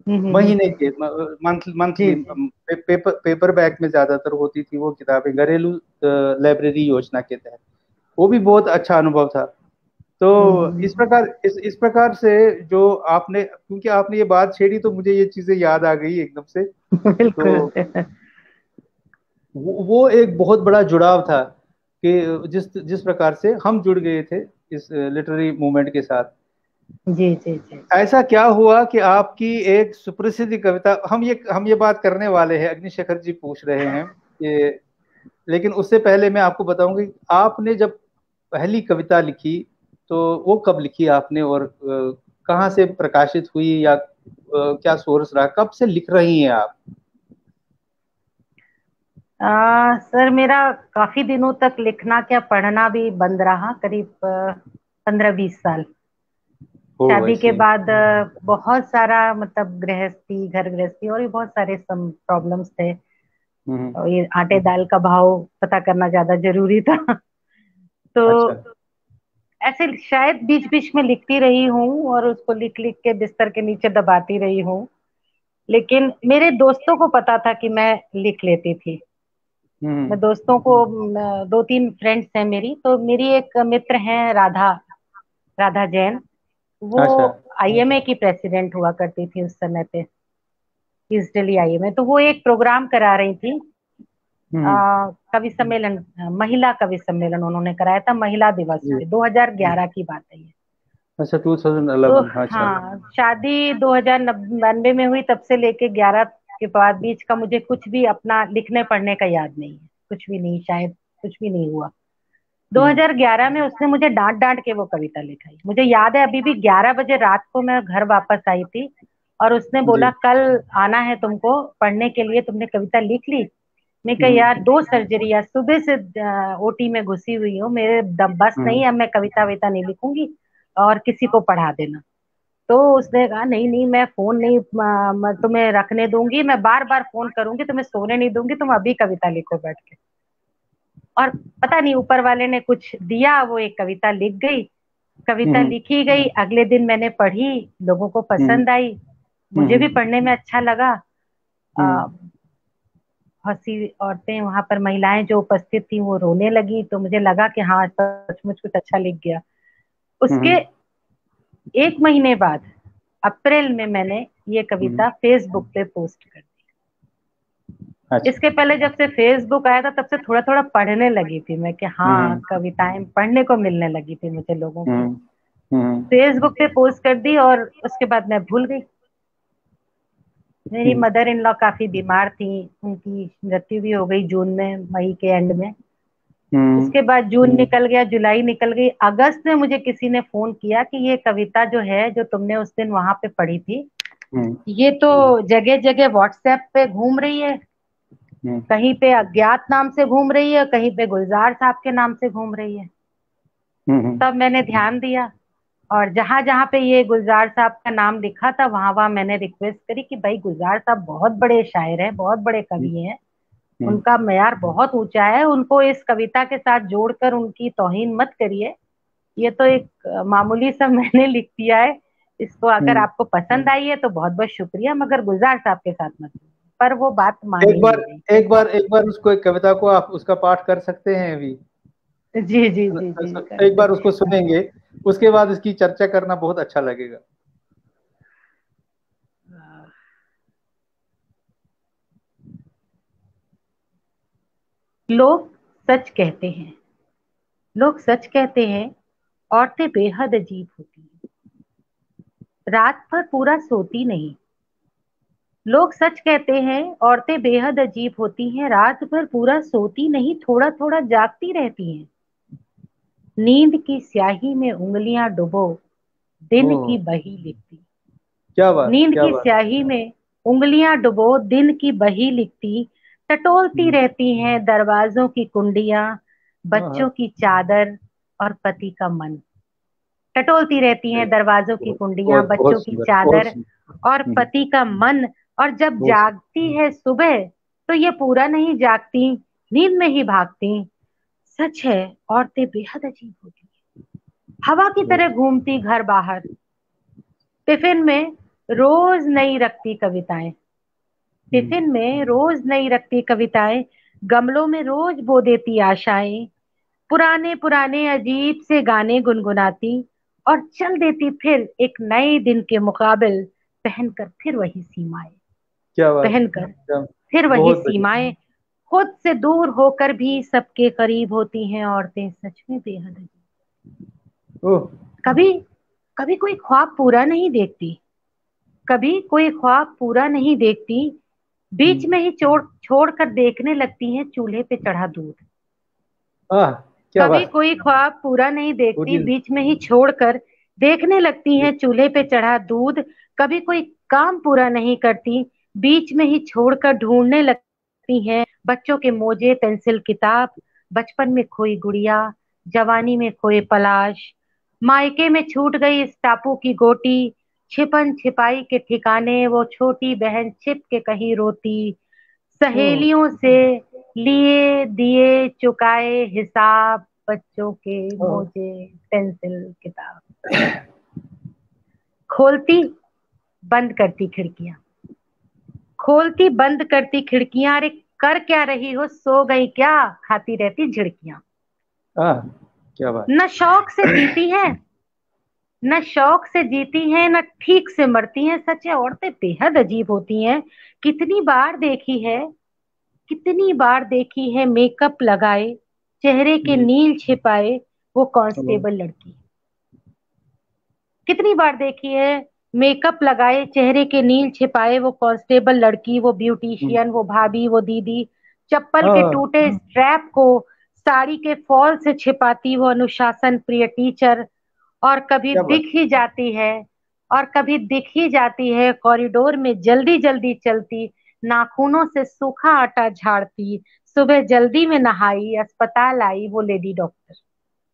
महीने हम्म। के, जी मंथली। जी। पेपर बैग में ज्यादातर होती थी वो किताबें, घरेलू लाइब्रेरी योजना के तहत। वो भी बहुत अच्छा अनुभव था। तो हम्म। इस प्रकार से जो आपने, क्योंकि आपने ये बात छेड़ी तो मुझे ये चीजें याद आ गई एकदम से। तो बिल्कुल। वो एक बहुत बड़ा जुड़ाव था कि जिस जिस प्रकार से हम जुड़ गए थे इस लिटरेरी मूवमेंट के साथ। जी जी जी। ऐसा क्या हुआ कि आपकी एक सुप्रसिद्ध कविता, हम ये बात करने वाले हैं, अग्निशेखर जी पूछ रहे हैं कि लेकिन उससे पहले मैं आपको बताऊंगी, आपने जब पहली कविता लिखी तो वो कब लिखी आपने, और कहाँ से प्रकाशित हुई, या क्या सोर्स रहा, कब से लिख रही हैं आप? सर मेरा काफी दिनों तक लिखना क्या पढ़ना भी बंद रहा, करीब 15-20 साल। ओ शादी के ऐसे। बाद बहुत सारा मतलब गृहस्थी, घर गृहस्थी और भी बहुत सारे सम प्रॉब्लम्स थे। हम्म। और ये आटे दाल का भाव पता करना ज्यादा जरूरी था। तो अच्छा। ऐसे शायद बीच बीच में लिखती रही हूँ और उसको लिख लिख के बिस्तर के नीचे दबाती रही हूँ। लेकिन मेरे दोस्तों को पता था कि मैं लिख लेती थी। मैं हम्म। दोस्तों को 2-3 फ्रेंड्स हैं मेरी, तो मेरी एक मित्र हैं राधा, राधा जैन। वो अच्छा। आईएमए की प्रेसिडेंट हुआ करती थी उस समय पे, ईस्ट दिल्ली आईएमए। तो वो एक प्रोग्राम करा रही थी, हम्म। कवि सम्मेलन, महिला कवि सम्मेलन उन्होंने कराया था महिला दिवस जी। पे, 2011 की बात है ये। अच्छा, तो 2011। अच्छा। हाँ, शादी 2092 में हुई, तब से लेके 11 के बाद बीच का मुझे कुछ भी अपना लिखने पढ़ने का याद नहीं है, कुछ भी नहीं, शायद कुछ भी नहीं हुआ। हम्म। 2011 में उसने मुझे डांट डांट के वो कविता लिखाई, मुझे याद है अभी भी। 11 बजे रात को मैं घर वापस आई थी और उसने बोला जी। कल आना है तुमको पढ़ने के लिए, तुमने कविता लिख ली? मैं कहा हम्म। यार 2 सर्जरियां, सुबह से ओटी में घुसी हुई हूँ, मेरे दम बस नहीं, हम्म। अब मैं कविता विता नहीं लिखूंगी और किसी को पढ़ा देना। तो उसने कहा नहीं नहीं, मैं फोन नहीं मैं तुम्हें रखने दूंगी, मैं बार बार फोन करूंगी, तुम्हें सोने नहीं दूंगी, तुम अभी कविता लिखो बैठ के। और पता नहीं ऊपर वाले ने कुछ दिया, वो एक कविता लिख गई। कविता हम्म। लिखी गई, अगले दिन मैंने पढ़ी, लोगों को हम्म। पसंद आई, मुझे भी हम्म। पढ़ने में अच्छा लगा। हम्म। आ, बहुत सी औरतें वहां पर, महिलाएं जो उपस्थित थी, वो रोने लगी, तो मुझे लगा कि हाँ सचमुच कुछ अच्छा लिख गया। उसके हम्म। 1 महीने बाद, अप्रैल में, मैंने ये हम्म। कविता फेसबुक पे पोस्ट कर दी। अच्छा। इसके पहले जब से फेसबुक आया था तब से थोड़ा थोड़ा पढ़ने लगी थी मैं, कि हाँ हम्म। कविताएं पढ़ने को मिलने लगी थी मुझे लोगों की। हम्म। हम्म। फेसबुक पे पोस्ट कर दी और उसके बाद मैं भूल गई। मेरी हम्म। मदर इन लॉ काफी बीमार थी, उनकी मृत्यु भी हो गई जून में, मई के एंड में। हम्म। उसके बाद जून निकल गया, जुलाई निकल गई, अगस्त में मुझे किसी ने फोन किया कि ये कविता जो है, जो तुमने उस दिन वहां पे पढ़ी थी, हम्म। ये तो जगह जगह व्हाट्सएप पे घूम रही है, हम्म। कहीं पे अज्ञात नाम से घूम रही है, कहीं पे गुलजार साहब के नाम से घूम रही है। हम्म। तब मैंने ध्यान दिया, और जहां जहां पे ये गुलजार साहब का नाम लिखा था, वहां वहां मैंने रिक्वेस्ट करी कि भाई गुलजार साहब बहुत बड़े शायर हैं, बहुत बड़े कवि हैं, हम्म। उनका मयार बहुत ऊंचा है, उनको इस कविता के साथ जोड़कर उनकी तौहीन मत करिए। ये तो एक मामूली सा मैंने लिख दिया है, इसको अगर हम्म। आपको पसंद आई है तो बहुत बहुत शुक्रिया, मगर गुलजार साहब के साथ मत जोड़िए। पर वो बात मानी एक बार, नहीं गई। एक बार उसको, एक कविता को आप उसका पाठ कर सकते हैं अभी? जी जी जी जी, एक करते। बार उसको सुनेंगे, उसके बाद इसकी चर्चा करना बहुत अच्छा लगेगा। लोग सच कहते हैं, लोग सच कहते हैं, औरतें बेहद अजीब होती हैं, रात भर पूरा सोती नहीं। लोग सच कहते हैं, औरतें बेहद अजीब होती हैं, रात भर पूरा सोती नहीं, थोड़ा थोड़ा जागती रहती हैं। नींद की स्याही में उंगलियां डुबो, दिन ओह, की बही लिखती। क्या बात, नींद क्या की बात। स्याही में उंगलियां डुबो, दिन की बही लिखती, टटोलती हम्म। रहती हैं दरवाजों की कुंडियां, हाँ हाँ। बच्चों की चादर और पति का मन। टटोलती रहती हैं दरवाजों की बहुत कुंडियां, बहुत बच्चों बहुत की सुंदर, बहुत चादर सुंदर। और पति का मन। और जब बहुत जागती है सुबह, तो ये पूरा नहीं जागती, नींद में ही भागती। सच है, औरतें बेहद अजीब होती हैं, हवा की बहुत। तरह घूमती घर बाहर। टिफिन में रोज नई रखती कविताएं, हम्म। टिफिन में रोज नई रखती कविताएं, गमलों में रोज बो देती आशाएं, पुराने पुराने अजीब से गाने गुनगुनाती, और चल देती फिर एक नए दिन के मुकाबिल, पहनकर फिर वही सीमाएं, क्या बात है, पहनकर क्या। फिर वही बहुत बढ़िया। सीमाएं। खुद से दूर होकर भी सबके करीब होती हैं औरतें, सच में बेहद अजीब। ओह। कभी कभी कोई ख्वाब पूरा नहीं देखती, कभी कोई ख्वाब पूरा नहीं देखती, बीच में ही छोड़ कर देखने लगती हैं चूल्हे पे चढ़ा दूध। आह, क्या कभी बात। कोई ख्वाब पूरा नहीं देखती, पूरी। बीच में ही छोड़कर देखने लगती हैं चूल्हे पे चढ़ा दूध। कभी कोई काम पूरा नहीं करती, बीच में ही छोड़कर ढूंढने लगती हैं बच्चों के मोजे पेंसिल किताब। बचपन में खोई गुड़िया, जवानी में खोए पलाश, मायके में छूट गई इस टापू की गोटी। छिपन छिपाई के ठिकाने वो छोटी बहन छिप के कहीं रोती। ओह। सहेलियों से लिए दिए चुकाए हिसाब, बच्चों के ओह। मोजे पेंसिल किताब। खोलती बंद करती खिड़कियां, खोलती बंद करती खिड़कियां। अरे कर क्या रही हो, सो गई क्या, खाती रहती झिड़कियां। आह, क्या बात। न शौक से जीती है, न शौक से जीती हैं, न ठीक से मरती हैं। सच है, औरतें बेहद अजीब होती हैं। कितनी बार देखी है, कितनी बार देखी है मेकअप लगाए, चेहरे के जी। नील छिपाए वो ओह। कांस्टेबल लड़की। कितनी बार देखी है मेकअप लगाए, चेहरे के नील छिपाए वो कांस्टेबल लड़की, वो हम्म। ब्यूटिशियन, वो भाभी, वो दीदी। चप्पल के आह, टूटे स्ट्रैप को साड़ी के फॉल से छिपाती वो अनुशासन प्रिय टीचर। और कभी क्या बात। दिख ही जाती है, और कभी दिख ही जाती है कॉरिडोर में जल्दी जल्दी चलती, नाखूनों से सूखा आटा झाड़ती। सुबह जल्दी में नहाई, अस्पताल आई वो लेडी डॉक्टर।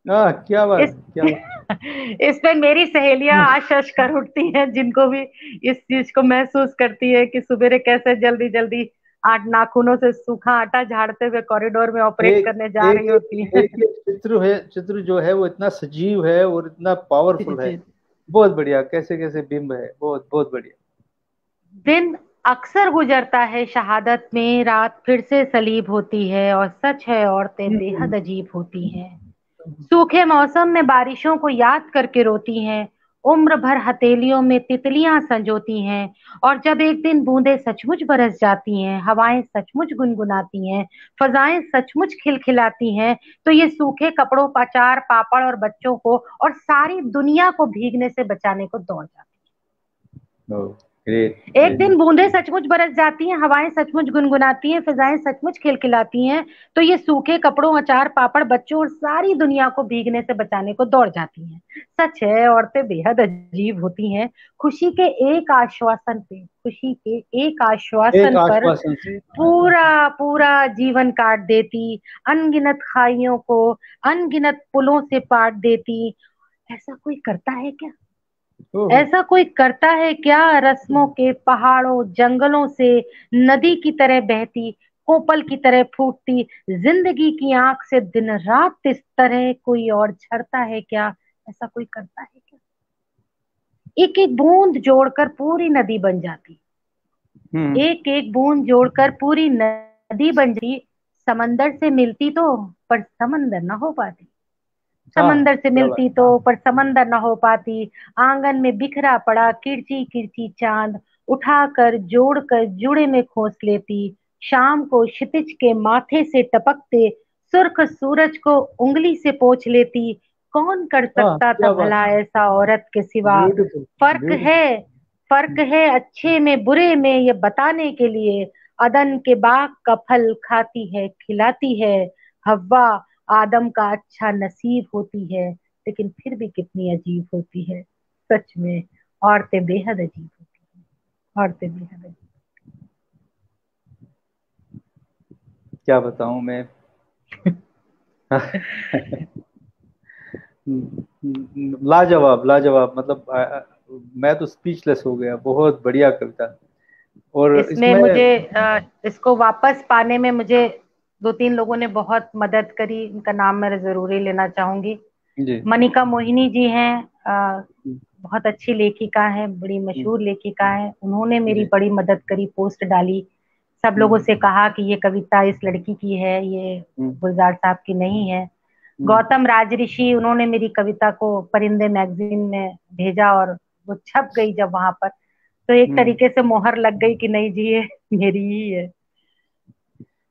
आह, क्या इस बात, क्या बात। इस पे मेरी सहेलियां आश आश कर उठती हैं, जिनको भी इस चीज को महसूस करती है कि सवेरे कैसे जल्दी जल्दी आठ नाखूनों से सूखा आटा झाड़ते हुए कॉरिडोर में ऑपरेट एक करने जा एक रही होती एक है। एक एक चित्र है, चित्र जो है वो इतना सजीव है और इतना जी पावरफुल है। जी। बहुत बढ़िया, कैसे कैसे बिंब है, बहुत बहुत बढ़िया। दिन अक्सर गुजरता है शहादत में, रात फिर से सलीब होती है। और सच है, औरतें हम्म। बेहद अजीब होती हैं। सूखे मौसम में बारिशों को याद करके रोती हैं, उम्र भर हथेलियों में तितलियां संजोती हैं। और जब एक दिन बूंदें सचमुच बरस जाती हैं, हवाएं सचमुच गुनगुनाती हैं, फजाएं सचमुच खिलखिलाती हैं, तो ये सूखे कपड़ों, अचार पापड़ और बच्चों को और सारी दुनिया को भीगने से बचाने को दौड़ जाती हैं। ओह, ग्रेट एक ग्रेट। दिन बूंदें सचमुच बरस जाती हैं, हवाएं सचमुच गुनगुनाती हैं, फिजाएं सचमुच खिलखिलाती हैं, तो ये सूखे कपड़ों, अचार पापड़, बच्चों और सारी दुनिया को भीगने से बचाने को दौड़ जाती हैं। सच है, औरतें बेहद अजीब होती हैं। खुशी के एक आश्वासन पे, खुशी के एक एक आश्वासन पर आश्वासन से। पूरा पूरा जीवन काट देती, अनगिनत खाइयों को अनगिनत पुलों से पाट देती। ऐसा कोई करता है क्या, ओह। ऐसा कोई करता है क्या, रस्मों के पहाड़ों जंगलों से नदी की तरह बहती, कोपल की तरह फूटती जिंदगी की आंख से दिन रात इस तरह कोई और झरता है क्या। ऐसा कोई करता है क्या। एक एक बूंद जोड़कर पूरी नदी बन जाती, हम्म। एक एक बूंद जोड़कर पूरी नदी बन जाती। समंदर से मिलती तो पर समंदर ना हो पाती, हाँ, समंदर से क्या बात। मिलती तो पर समंदर न हो पाती। आंगन में बिखरा पड़ा किरची किरची चांद उठाकर जोड़कर जुड़े में खोस लेती। शाम को क्षितिज के माथे से टपकते सुर्ख सूरज को उंगली से पोंछ लेती। कौन कर हाँ, सकता था क्या बात। भला ऐसा औरत के सिवा। ब्यूटीफुल। फर्क है, ब्यूटीफुल। फर्क है अच्छे में बुरे में ये बताने के लिए। अदन के बाग का फल खाती है खिलाती है, हव्वा आदम का अच्छा नसीब होती है, लेकिन फिर भी कितनी अजीब होती है। सच में औरतें बेहद अजीब होती हैं, औरतें बेहद अजीब। क्या बताऊं मैं। लाजवाब लाजवाब, मतलब मैं तो स्पीचलेस हो गया। बहुत बढ़िया कविता। और इसमें इसमें। मुझे इसको वापस पाने में मुझे दो तीन लोगों ने बहुत मदद करी, इनका नाम मैं जरूरी लेना चाहूंगी। जी। मनिका मोहिनी जी हैं, बहुत अच्छी लेखिका है, बड़ी हम्म, मशहूर लेखिका है। उन्होंने मेरी जी। बड़ी मदद करी, पोस्ट डाली, सब लोगों हम्म। से कहा कि ये कविता इस लड़की की है, ये हम्म। गुलजार साहब की नहीं है। हम्म। गौतम राजऋषि, उन्होंने मेरी कविता को परिंदे मैगजीन में भेजा और वो छप गई जब वहां पर, तो एक हम्म। तरीके से मोहर लग गई कि नहीं जी ये मेरी ही है।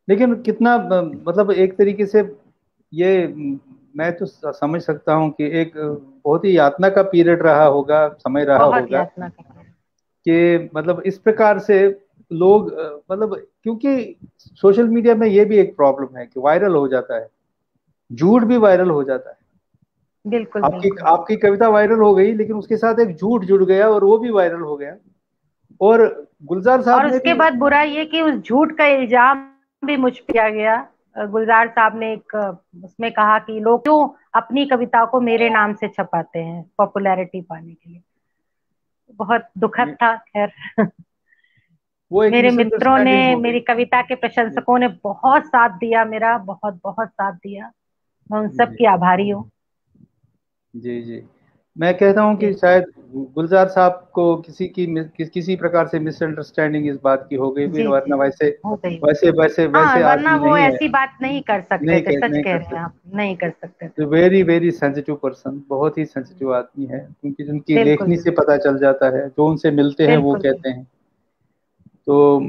लेकिन कितना मतलब एक तरीके से ये मैं तो समझ सकता हूँ कि एक बहुत ही यातना का पीरियड रहा होगा, समय रहा बहुत होगा यातना कर। कि मतलब इस प्रकार से लोग मतलब क्योंकि सोशल मीडिया में ये भी एक प्रॉब्लम है कि वायरल हो जाता है, झूठ भी वायरल हो जाता है। बिल्कुल आपकी बिल्कुल। आपकी कविता वायरल हो गई, लेकिन उसके साथ एक झूठ जुड़ गया और वो भी वायरल हो गया। और गुलजार और साहब ने उसके भी। बाद बुरा ये कि उस झूठ का इल्जाम भी मुझ पे किया गया। गुलजार साहब ने एक उसमें कहा कि लोग क्यों अपनी कविता को मेरे नाम से छपाते हैं पॉपुलैरिटी पाने के लिए। बहुत दुखद था, खैर। वो एक मेरे मित्रों ने, मिसअंडरस्टैंडिंग हो मेरी गई। कविता के प्रशंसकों ने बहुत साथ दिया मेरा, बहुत बहुत साथ दिया। मैं उन सब जी की आभारी हूँ। जी जी। मैं कहता हूँ कि जी, शायद गुलजार साहब को किसी प्रकार से मिसअंडरस्टैंडिंग इस बात की हो गई फिर, जी, वरना जी, वैसे हो गई। वैसे वैसे हाँ, वैसे वरना आदमी वो नहीं है। ऐसी बात नहीं कर सकते थे, सच नहीं कह कर रहे हैं सकते। आप, नहीं कर सकते थे। वेरी वेरी सेंसिटिव पर्सन, बहुत ही सेंसिटिव आदमी है, क्योंकि उनकी बिल्कुल लेखनी से पता चल जाता है, जो उनसे मिलते हैं वो बिल्कुल कहते हैं। तो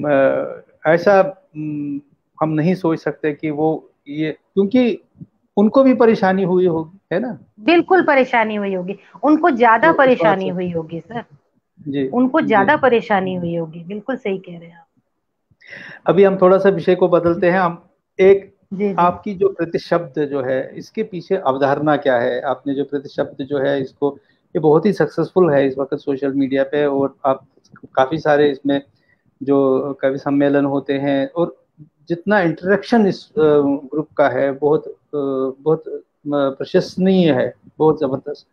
ऐसा हम नहीं सोच सकते कि वो ये, क्योंकि उनको भी परेशानी हुई होगी, है ना। बिल्कुल परेशानी हुई होगी। उनको ज्यादा तो इस बात परेशानी से। हुई होगी सर। जी उनको जी। ज्यादा परेशानी हुई होगी, बिल्कुल सही कह रहे हैं आप। अभी हम थोड़ा सा विषय को बदलते हैं। हम एक, जी जी। आपकी जो प्रतिशब्द जो है, इसके पीछे अवधारणा क्या है? आपने जो प्रतिशब्द जो है इसको, ये बहुत ही सक्सेसफुल है इस वक्त सोशल मीडिया पे, और आप काफी सारे इसमें जो कवि सम्मेलन होते हैं, और जितना इंटरेक्शन इस ग्रुप का है, बहुत प्रशंसनीय है, बहुत जबरदस्त।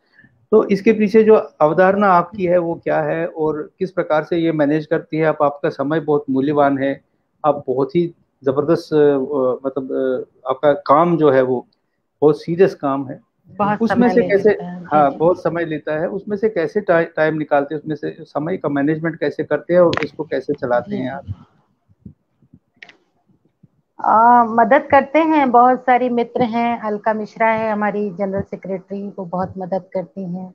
तो इसके पीछे जो अवधारणा आपकी है वो क्या है, और किस प्रकार से ये मैनेज करती है आप? आपका समय बहुत मूल्यवान है, आप बहुत ही जबरदस्त मतलब आपका काम जो है वो बहुत सीरियस काम है। बहुत उसमें समय से ले कैसे, लेता है, जी हाँ जी। बहुत समय लेता है, उसमें से कैसे टाइम निकालते हैं, उसमें से समय का मैनेजमेंट कैसे करते हैं, और इसको कैसे चलाते जी हैं जी। आप? मदद करते हैं, बहुत सारी मित्र हैं। अलका मिश्रा है हमारी जनरल सेक्रेटरी, वो बहुत मदद करती हैं।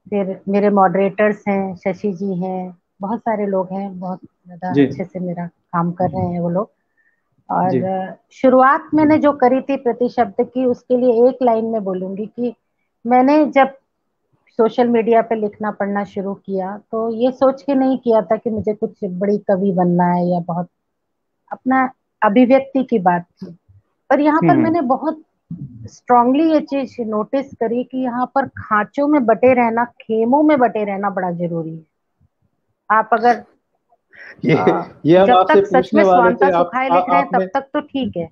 फिर मेरे मॉडरेटर्स हैं, शशि जी हैं, बहुत सारे लोग हैं, बहुत ज्यादा जी अच्छे से मेरा काम कर रहे हैं वो लोग। और जी। शुरुआत मैंने जो करी थी प्रतिशब्द की, उसके लिए एक लाइन में बोलूंगी कि मैंने जब सोशल मीडिया पे लिखना पढ़ना शुरू किया तो ये सोच के नहीं किया था कि मुझे कुछ बड़ी कवि बनना है या बहुत, अपना अभिव्यक्ति की बात थी। पर यहाँ पर हम्म। मैंने बहुत स्ट्रांगली ये चीज नोटिस करी कि यहाँ पर खांचों में बटे रहना, खेमों में बटे रहना बड़ा जरूरी है। आप अगर ये अ, ये हम जब आपसे तक सच में पूछने वाले स्वांता थे। सुखाए लिख रहे हैं आपने तब तक तो ठीक है।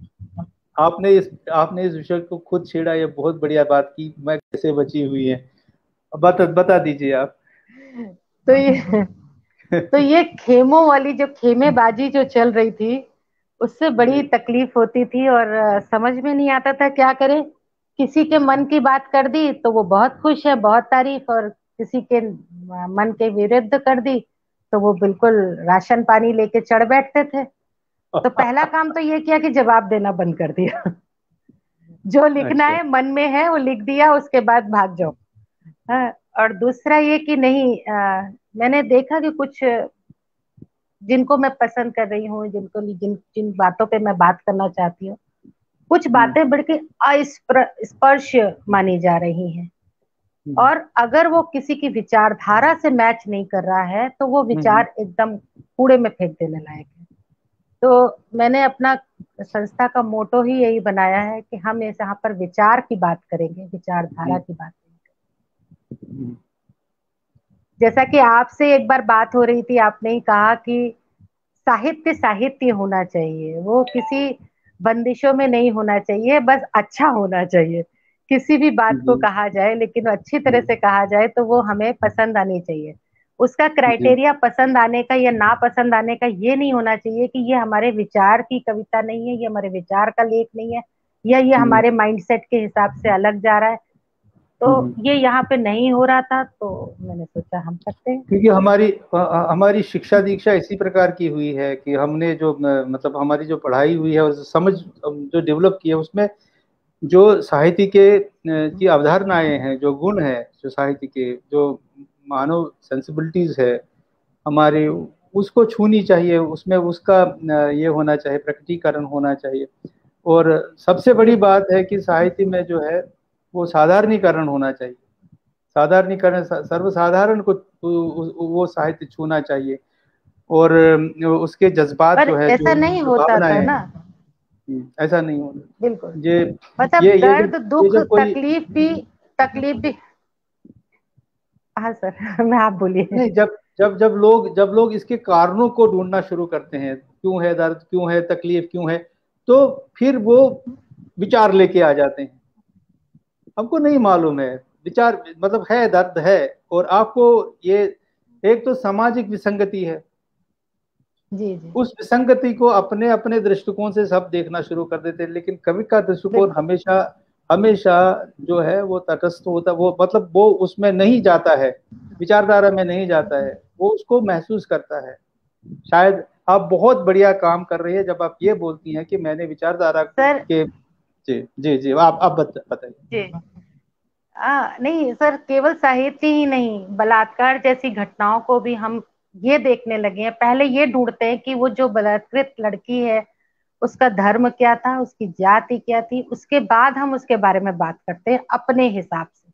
आपने इस विषय को खुद छेड़ा, ये बहुत बढ़िया बात की, मैं कैसे बची हुई है। अब बता दीजिए आप। तो ये तो ये खेमों वाली जो खेमेबाजी जो चल रही थी, उससे बड़ी जी तकलीफ होती थी। और समझ में नहीं आता था क्या करें। किसी के मन की बात कर दी तो वो बहुत खुश है, बहुत तारीफ, और किसी के मन के विरुद्ध कर दी तो वो बिल्कुल राशन पानी लेके चढ़ बैठते थे। तो पहला काम तो ये किया कि जवाब देना बंद कर दिया। जो लिखना अच्छा। है मन में है वो लिख दिया, उसके बाद भाग जाओ। हाँ, और दूसरा ये कि नहीं, मैंने देखा कि कुछ जिनको मैं पसंद कर रही हूँ, जिनको जिन जिन बातों पे मैं बात करना चाहती हूँ, कुछ हम्म बातें बल्कि अस्पर्श मानी जा रही हैं। हम्म और अगर वो किसी की विचारधारा से मैच नहीं कर रहा है तो वो हम्म विचार एकदम कूड़े में फेंक देने लायक है। तो मैंने अपना संस्था का मोटो ही यही बनाया है कि हम इस यहाँ पर विचार की बात करेंगे, विचारधारा हम्म की बात करेंगे। हम्म जैसा कि आपसे एक बार बात हो रही थी, आपने ही कहा कि साहित्य साहित्य होना चाहिए, वो किसी बंदिशों में नहीं होना चाहिए, बस अच्छा होना चाहिए। किसी भी बात को जी कहा जाए लेकिन अच्छी तरह जी से कहा जाए तो वो हमें पसंद आनी चाहिए। उसका जी क्राइटेरिया पसंद आने का या ना पसंद आने का ये नहीं होना चाहिए कि ये हमारे विचार की कविता नहीं है, ये हमारे विचार का लेख नहीं है, या ये हम्म हमारे माइंडसेट के हिसाब से अलग जा रहा है। तो हम्म। ये यहाँ पे नहीं हो रहा था तो मैंने सोचा हम करते हैं। क्योंकि हमारी शिक्षा दीक्षा इसी प्रकार की हुई है कि हमने जो मतलब हमारी जो पढ़ाई हुई है और जो समझ जो डेवलप की है, उसमें जो साहित्य के की अवधारणाएं हैं, जो गुण है, जो साहित्य के जो मानव सेंसिबिलिटीज है हमारे, उसको छूनी चाहिए, उसमें उसका ये होना चाहिए, प्रकटीकरण होना चाहिए। और सबसे बड़ी बिल्कुल बात है कि साहित्य में जो है वो साधारणीकरण होना चाहिए। साधारणीकरण, सर्वसाधारण को वो साहित्य छूना चाहिए। और उसके जज्बात पर जो है, ऐसा जो नहीं जो होता था भावनाएं हैं, ना। ऐसा नहीं होना। बिल्कुल। ये मतलब ये दर्द जब दुख कोई, तकलीफ भी। हाँ सर मैं, आप बोलिए। नहीं, जब लोग इसके कारणों को ढूंढना शुरू करते हैं, क्यों है दर्द, क्यों है तकलीफ, क्यों है, तो फिर वो विचार लेके आ जाते हैं। हमको नहीं मालूम है, विचार मतलब है, दर्द है, और आपको ये, एक तो सामाजिक विसंगति है, जी जी। उस विसंगति को अपने अपने दृष्टिकोण से सब देखना शुरू कर देते हैं, लेकिन कवि का दृष्टिकोण बिल्कुल हमेशा हमेशा जो है वो तटस्थ होता, वो मतलब वो उसमें नहीं जाता है, विचारधारा में नहीं जाता है, वो उसको महसूस करता है। शायद आप बहुत बढ़िया काम कर रही है जब आप ये बोलती हैं कि मैंने विचारधारा सर। के। जी जी जी, आप बताइए। जी। नहीं सर, केवल साहित्य ही नहीं, बलात्कार जैसी घटनाओं को भी हम ये देखने लगे हैं। पहले ये ढूंढते हैं कि वो जो बलात्कृत लड़की है उसका धर्म क्या था, उसकी जाति क्या थी, उसके बाद हम उसके बारे में बात करते हैं अपने हिसाब से,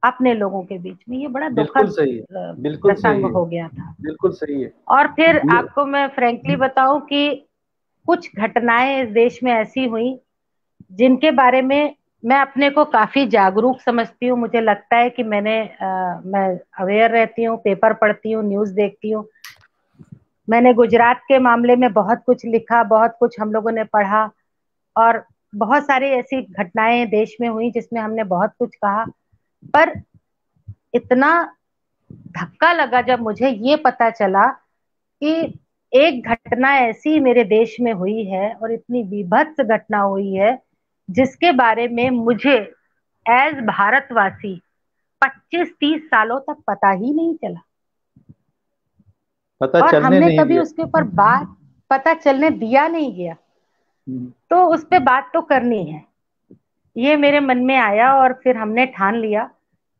अपने लोगों के बीच में। ये बड़ा बिल्कुल दुखद सही है, बिल्कुल प्रसंग सही है, हो गया था। बिल्कुल सही है। और फिर ये आपको मैं फ्रेंकली बताऊं कि कुछ घटनाएं इस देश में ऐसी हुई जिनके बारे में मैं अपने को काफी जागरूक समझती हूँ। मुझे लगता है कि मैं अवेयर रहती हूँ, पेपर पढ़ती हूँ, न्यूज देखती हूँ। मैंने गुजरात के मामले में बहुत कुछ लिखा, बहुत कुछ हम लोगों ने पढ़ा, और बहुत सारी ऐसी घटनाएं देश में हुई जिसमें हमने बहुत कुछ कहा। पर इतना धक्का लगा जब मुझे ये पता चला कि एक घटना ऐसी मेरे देश में हुई है और इतनी बीभत्स घटना हुई है जिसके बारे में मुझे एज भारतवासी 25-30 सालों तक पता ही नहीं चला, पता और चलने हमने नहीं कभी दिया। उसके ऊपर बात, पता चलने दिया नहीं गया। हम्म, तो उस पे बात तो करनी है, ये मेरे मन में आया और फिर हमने ठान लिया।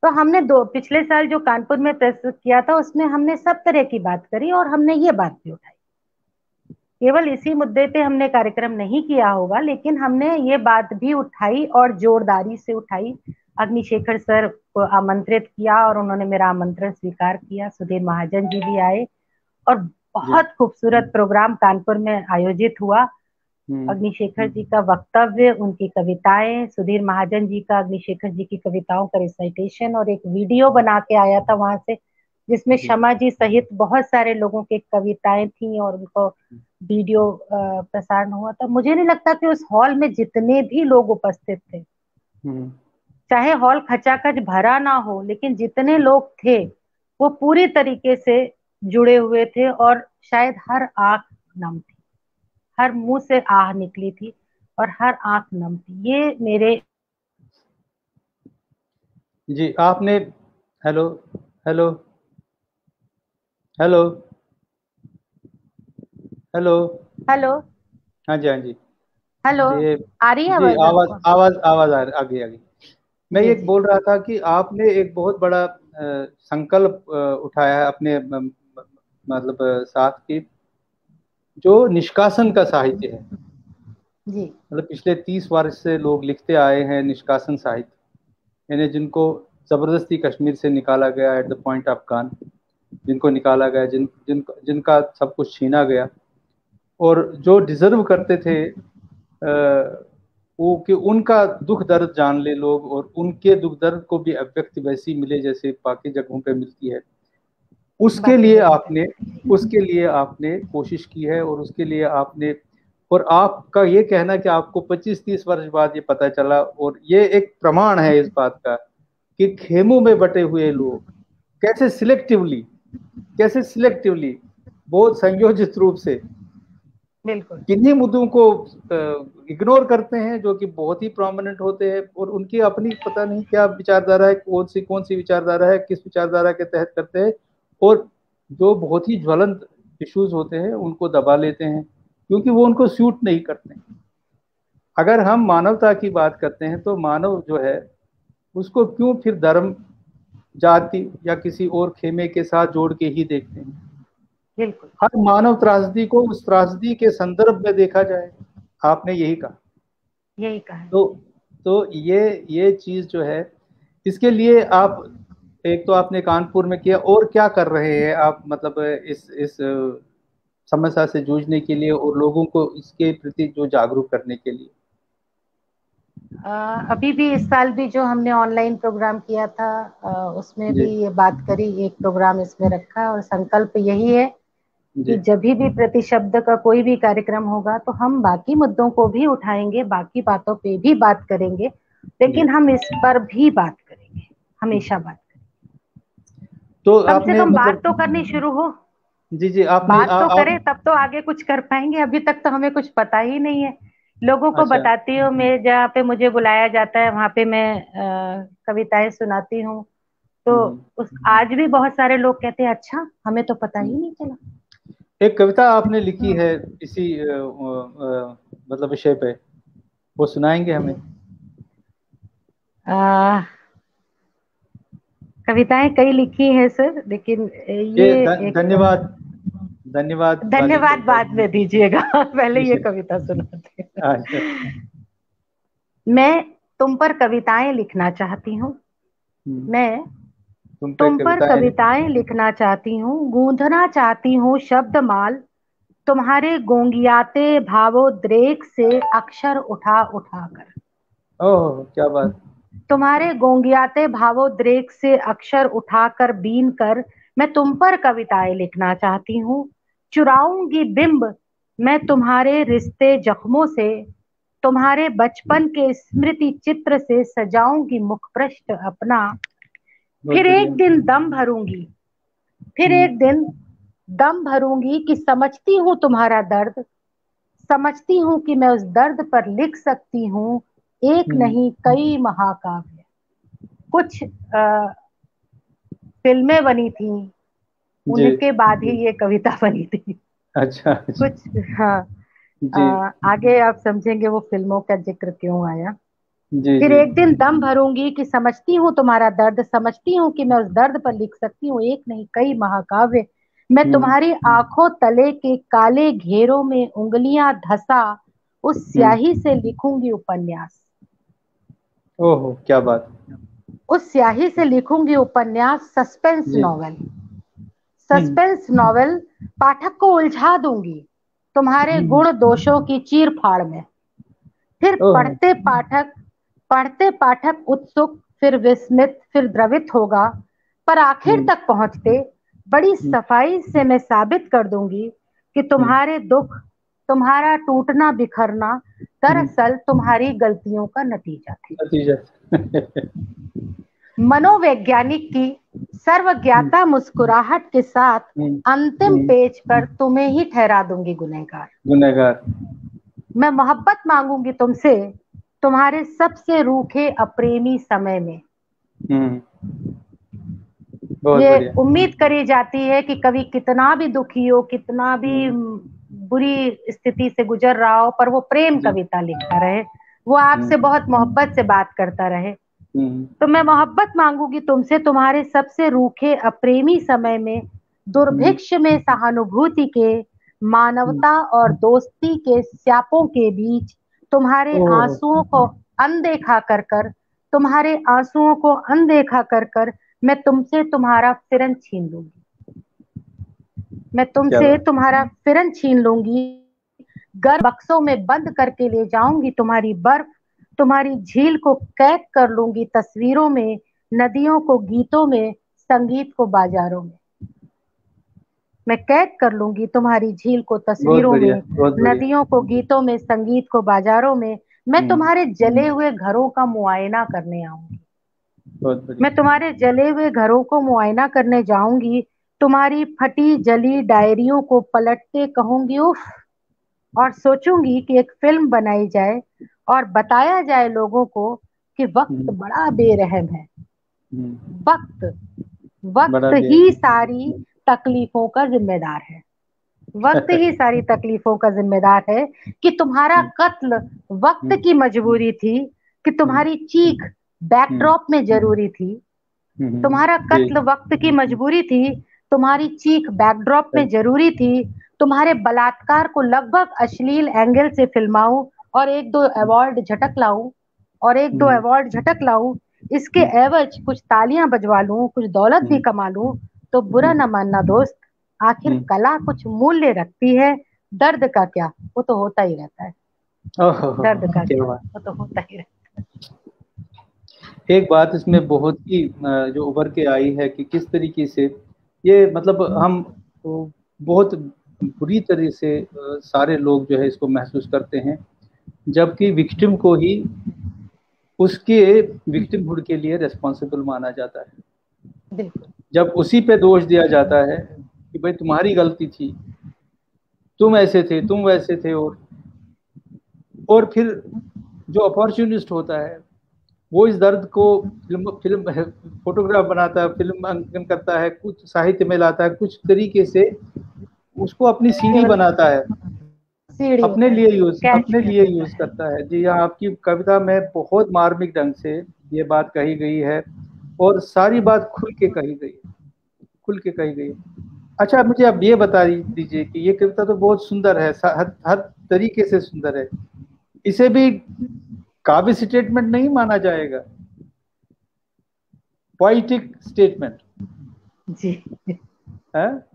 तो हमने दो पिछले साल जो कानपुर में प्रस्तुत किया था उसमें हमने सब तरह की बात करी और हमने ये बात भी उठाई। केवल इसी मुद्दे पे हमने कार्यक्रम नहीं किया होगा, लेकिन हमने ये बात भी उठाई और जोरदारी से उठाई। अग्निशेखर सर को आमंत्रित किया और उन्होंने मेरा आमंत्रण स्वीकार किया। सुधीर महाजन जी भी आए और जी। बहुत खूबसूरत प्रोग्राम कानपुर में आयोजित हुआ। हम्म। अग्निशेखर जी का वक्तव्य, उनकी कविताएं, सुधीर महाजन जी का अग्निशेखर जी की कविताओं का रिसाइटेशन, और एक वीडियो बना के आया था वहां से जिसमें जी। शमा जी सहित बहुत सारे लोगों की कविताएं थी और उनको वीडियो प्रसारण हुआ था। मुझे नहीं लगता कि उस हॉल में जितने भी लोग उपस्थित थे, हम्म। चाहे हॉल खचाखच भरा ना हो, लेकिन जितने लोग थे वो पूरी तरीके से जुड़े हुए थे, और शायद हर आंख नम थी, हर मुंह से आह निकली थी और हर आंख नम थी। ये मेरे। जी आपने, hello, hello, hello, hello. Hello. हाँ जी, हाँ जी। हेलो। ये, आ रही है जी, आवाज आवाज आपको? आवाज आवाज आ गई, आ गई। मैं जी ये जी। बोल रहा था कि आपने एक बहुत बड़ा संकल्प उठाया है अपने मतलब साथ की, जो निष्कासन का साहित्य है। जी। मतलब पिछले 30 वर्ष से लोग लिखते आए हैं निष्कासन साहित्य, यानी जिनको जबरदस्ती कश्मीर से निकाला गया at the point of gun, जिनको निकाला गया, जिनका सब कुछ छीना गया, और जो डिजर्व करते थे वो, कि उनका दुख दर्द जान ले लोग, और उनके दुख दर्द को भी अभिव्यक्ति वैसी मिले जैसे बाकी जगहों पे मिलती है। उसके बाकी लिए जगह पे आपने मिलती है। उसके लिए आपने कोशिश की है, और उसके लिए आपने, और आपका ये कहना कि आपको 25-30 वर्ष बाद ये पता चला, और ये एक प्रमाण है इस बात का कि खेमों में बटे हुए लोग कैसे सिलेक्टिवली, बहुत संयोजित रूप से बिल्कुल। किन्हीं मुद्दों को इग्नोर करते हैं जो कि बहुत ही प्रोमिनेंट होते हैं, और उनकी अपनी पता नहीं क्या विचारधारा है, कौन सी विचारधारा है, किस विचारधारा के तहत करते हैं, और जो बहुत ही ज्वलंत इश्यूज होते हैं उनको दबा लेते हैं क्योंकि वो उनको सूट नहीं करते। अगर हम मानवता की बात करते हैं तो मानव जो है उसको क्यों फिर धर्म, जाति या किसी और खेमे के साथ जोड़ के ही देखते हैं। बिल्कुल। हर मानव त्रासदी को उस त्रासदी के संदर्भ में देखा जाए, आपने यही कहा। यही कहा है। तो ये चीज जो है, इसके लिए आप, एक तो आपने कानपुर में किया, और क्या कर रहे हैं आप, मतलब इस समस्या से जूझने के लिए और लोगों को इसके प्रति जो जागरूक करने के लिए? अभी भी इस साल भी जो हमने ऑनलाइन प्रोग्राम किया था, उसमें जी भी ये बात करी, एक प्रोग्राम इसमें रखा और संकल्प यही है जी कि जब भी प्रतिशब्द का कोई भी कार्यक्रम होगा तो हम बाकी मुद्दों को भी उठाएंगे, बाकी बातों पे भी बात करेंगे, जी। लेकिन हम इस पर भी बात करेंगे, हमेशा बात करेंगे। तो कम से आपने कम बात मतलब, तो करनी शुरू हो, जी जी, आपने बात तो आप, करें तब तो आगे कुछ कर पाएंगे। अभी तक तो हमें कुछ पता ही नहीं है। लोगों को अच्छा। बताती हूँ, मैं जहाँ पे मुझे बुलाया जाता है वहां पे मैं कविताएं सुनाती हूँ, तो हम्म। उस आज भी बहुत सारे लोग कहते हैं अच्छा हमें तो पता ही नहीं चला। एक कविता आपने लिखी है इसी मतलब विषय पे, वो सुनाएंगे हमें? आ, कविताएं कई लिखी हैं सर, लेकिन ये ये एक धन्यवाद, धन्यवाद वाली धन्यवाद कविता बाद में दीजिएगा। पहले ये जी। कविता सुनाते हैं। अच्छा। मैं तुम पर कविताएं लिखना चाहती हूँ, हम्म, मैं तुम पे तुम पर कविताएं कविताएं लिखना चाहती हूँ, गूंथना चाहती हूँ शब्दमाल, तुम्हारे गोंगियाते भावोद्रेक से अक्षर उठा उठा कर। ओह क्या बात। तुम्हारे गोंगियाते भावोद्रेक से अक्षर उठाकर बीन कर मैं तुम पर कविताएं लिखना चाहती हूँ। चुराऊंगी बिंब मैं तुम्हारे रिश्ते जख्मों से, तुम्हारे बचपन के स्मृति चित्र से सजाऊंगी मुख पृष्ठ अपना। बहुत फिर बढ़िया। एक दिन दम भरूंगी, फिर हम्म एक दिन दम भरूंगी कि समझती हूँ तुम्हारा दर्द, समझती हूँ कि मैं उस दर्द पर लिख सकती हूँ एक हम्म। नहीं कई महाकाव्य। कुछ फिल्में बनी थी, जी उनके बाद ही ये कविता बनी थी। अच्छा अच्छा। कुछ, हाँ। जी आगे आप समझेंगे वो फिल्मों का जिक्र क्यों आया। जी फिर जी। एक दिन दम भरूंगी कि समझती हूँ तुम्हारा दर्द, समझती हूँ कि मैं उस दर्द पर लिख सकती हूँ एक नहीं कई महाकाव्य। मैं हम्म तुम्हारी आंखों तले के काले घेरों में उंगलियां धसा उस हम्म। स्याही से लिखूंगी उपन्यास। ओहो क्या बात। उस स्याही से लिखूंगी उपन्यास, सस्पेंस जी। नॉवेल, हम्म सस्पेंस नॉवेल। पाठक को उलझा दूंगी तुम्हारे हम्म। गुण दोषों की चीर फाड़ में। फिर ओहो। पढ़ते पाठक उत्सुक, फिर विस्मित, फिर द्रवित होगा, पर आखिर हम्म तक पहुंचते बड़ी हम्म सफाई से मैं साबित कर दूंगी कि हम्म तुम्हारे दुख, तुम्हारा टूटना बिखरना हम्म। दरअसल तुम्हारी गलतियों का नतीजा थी। नतीजा मनोवैज्ञानिक की हम्म सर्वज्ञाता मुस्कुराहट के साथ अंतिम हम्म। पेज पर तुम्हें ही ठहरा दूंगी गुनहगार। गुनहगार। मैं मोहब्बत मांगूंगी तुमसे तुम्हारे सबसे रूखे अप्रेमी समय में। हम्म। बहुत ये बढ़िया। उम्मीद करी जाती है कि कभी कितना भी दुखी हो, कितना भी हम्म। बुरी स्थिति से गुजर रहा हो, पर वो प्रेम जी। कविता लिखता रहे, वो आपसे हम्म बहुत मोहब्बत से बात करता रहे। हम्म तो मैं मोहब्बत मांगूंगी तुमसे तुम्हारे सबसे रूखे अप्रेमी समय में, हम्म दुर्भिक्ष में सहानुभूति के, हम्म। मानवता और दोस्ती के स्यापों के बीच, तुम्हारे ओह। आंसुओं को अनदेखा कर कर, तुम्हारे आंसुओं को अनदेखा कर कर मैं तुमसे तुम्हारा फिरन छीन लूंगी। मैं क्या तुमसे बात। तुम्हारा फिरन छीन लूंगी, गर्म बक्सों में बंद करके ले जाऊंगी तुम्हारी बर्फ, तुम्हारी झील को कैद कर लूंगी तस्वीरों में, नदियों को गीतों में, संगीत को बाजारों में। मैं कैद कर लूंगी तुम्हारी झील को बहुत तस्वीरों बढ़िया में, बहुत बढ़िया। नदियों को गीतों में, संगीत को बाजारों में। मैं हम्म। तुम्हारे जले हुए घरों का मुआयना करने आऊंगी। बहुत मैं बढ़िया। तुम्हारे जले हुए घरों को मुआयना करने जाऊंगी, तुम्हारी फटी जली डायरियों को पलट के कहूंगी उफ, और सोचूंगी कि एक फिल्म बनाई जाए और बताया जाए लोगों को कि वक्त हम्म बड़ा बेरहम है। हम्म। वक्त, बड़ा वक्त भी है। ही सारी तकलीफों का जिम्मेदार है। वक्त ही सारी तकलीफों का जिम्मेदार है कि तुम्हारा हम्म कत्ल वक्त हम्म की मजबूरी थी, कि हम्म तुम्हारी चीख हम्म बैकड्रॉप में जरूरी थी। तुम्हारा जी। कत्ल वक्त की मजबूरी थी, तुम्हारी चीख बैकड्रॉप में जरूरी थी। तुम्हारे बलात्कार को लगभग अश्लील एंगल से फिल्माऊं और एक दो अवार्ड झटक लाऊं, और एक दो हम्म अवार्ड झटक लाऊं, इसके हम्म एवज कुछ तालियां बजवा लूं, कुछ दौलत भी हम्म कमा लूं, तो बुरा हम्म। न मानना दोस्त, आखिर कला कुछ मूल्य रखती है, दर्द का क्या, वो तो होता ही रहता है। दर्द का क्या क्या, बात। वो तो होता ही रहता एक बात इसमें बहुत ही जो उभर के आई है कि किस तरीके से ये मतलब हम तो बहुत बुरी तरह से सारे लोग जो है इसको महसूस करते हैं, जबकि विक्टिम को ही उसके विक्टिमहुड के लिए रिस्पॉन्सिबल माना जाता है। है। बिल्कुल। जब उसी पे दोष दिया जाता है कि भाई तुम्हारी गलती थी, तुम ऐसे थे, तुम वैसे थे, और फिर जो अपॉर्चुनिस्ट होता है वो इस दर्द को फिल्म फिल्म फोटोग्राफ बनाता है, फिल्म अंकन करता है, कुछ साहित्य में लाता है, कुछ तरीके से उसको अपनी सीढ़ी केवल बनाता है, सीढ़ी अपने होता है, लिए यूज कैच अपने कर लिए लेता यूज है। करता है। जी हाँ, आपकी कविता में बहुत मार्मिक ढंग से ये बात कही गई है, और सारी बात खुल के कही गई है, खुल के कही गई है। अच्छा, मुझे अब ये बता दीजिए कि ये कविता तो बहुत सुंदर है, हर तरीके से सुंदर है, इसे भी काव्य स्टेटमेंट नहीं माना जाएगा, पोइटिक स्टेटमेंट जी, है?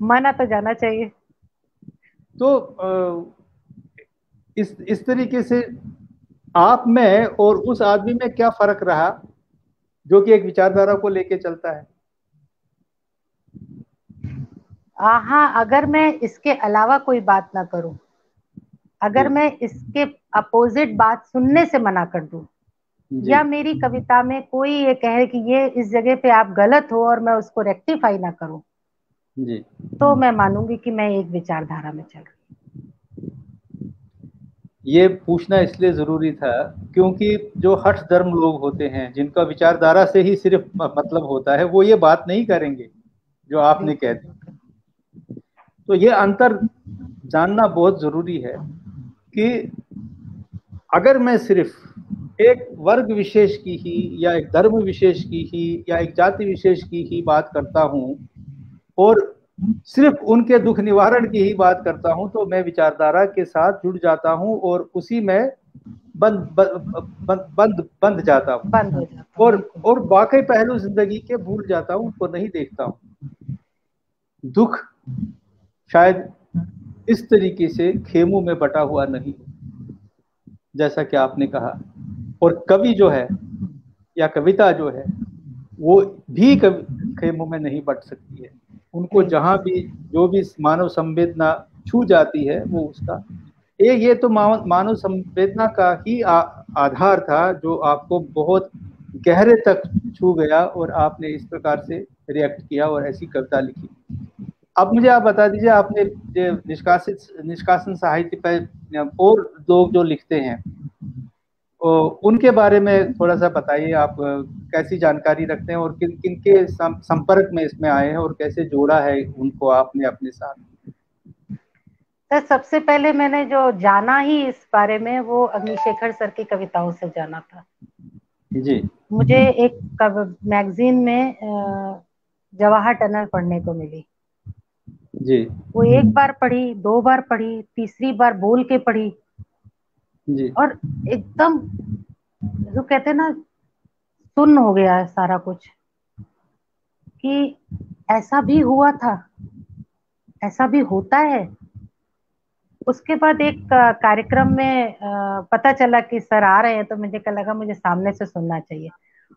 माना तो जाना चाहिए। तो इस तरीके से आप में और उस आदमी में क्या फर्क रहा जो कि एक विचारधारा को लेके चलता है? हाँ, अगर मैं इसके अलावा कोई बात ना करूं, जी अगर मैं इसके अपोजिट बात सुनने से मना कर दूं, जी या मेरी कविता में कोई ये कहे कि ये इस जगह पे आप गलत हो और मैं उसको रेक्टिफाई ना करूं, जी। तो मैं मानूंगी कि मैं एक विचारधारा में चल रही ये पूछना इसलिए जरूरी था क्योंकि जो हठ धर्म लोग होते हैं जिनका विचारधारा से ही सिर्फ मतलब होता है, वो ये बात नहीं करेंगे जो हूं। आपने कह बिल्कुल, दी। तो ये अंतर जानना बहुत जरूरी है कि अगर मैं सिर्फ एक वर्ग विशेष की ही, या एक धर्म विशेष की ही, या एक जाति विशेष की ही बात करता हूं, और सिर्फ उनके दुख निवारण की ही बात करता हूं, तो मैं विचारधारा के साथ जुड़ जाता हूं और उसी में बंद बंद बंद बंद जाता हूं, बंद हो जाता हूँ, बिल्कुल। और बाकी पहलू जिंदगी के भूल जाता हूं, उनको नहीं देखता हूं। दुख शायद इस तरीके से खेमों में बटा हुआ नहीं, जैसा कि आपने कहा। और कवि जो है या कविता जो है वो भी कवि खेमों में नहीं बट सकती है। उनको नहीं जहां बता भी सकते। जो भी मानव संवेदना छू जाती है वो उसका ये तो मानव संवेदना का ही आधार था जो आपको बहुत गहरे तक छू गया, और आपने इस प्रकार से रिएक्ट किया और ऐसी कविता लिखी। अब मुझे आप बता दीजिए, आपने जो निष्कासन साहित्य पर और लोग जो लिखते हैं, उनके बारे में थोड़ा सा बताइए। आप कैसी जानकारी रखते हैं और किन किन के संपर्क में इसमें आए हैं और कैसे जोड़ा है उनको आपने अपने साथ? तो सबसे पहले मैंने जो जाना ही इस बारे में वो अग्निशेखर सर की कविताओं से जाना था। जी मुझे एक मैगजीन में जवाहर टनल पढ़ने को मिली। जी वो एक बार पढ़ी, दो बार पढ़ी, तीसरी बार बोल के पढ़ी, जी और एकदम जो कहते हैं ना, सुन्न हो गया है सारा कुछ, कि ऐसा भी हुआ था, ऐसा भी होता है। उसके बाद एक कार्यक्रम में पता चला कि सर आ रहे हैं, तो मुझे लगा मुझे सामने से सुनना चाहिए।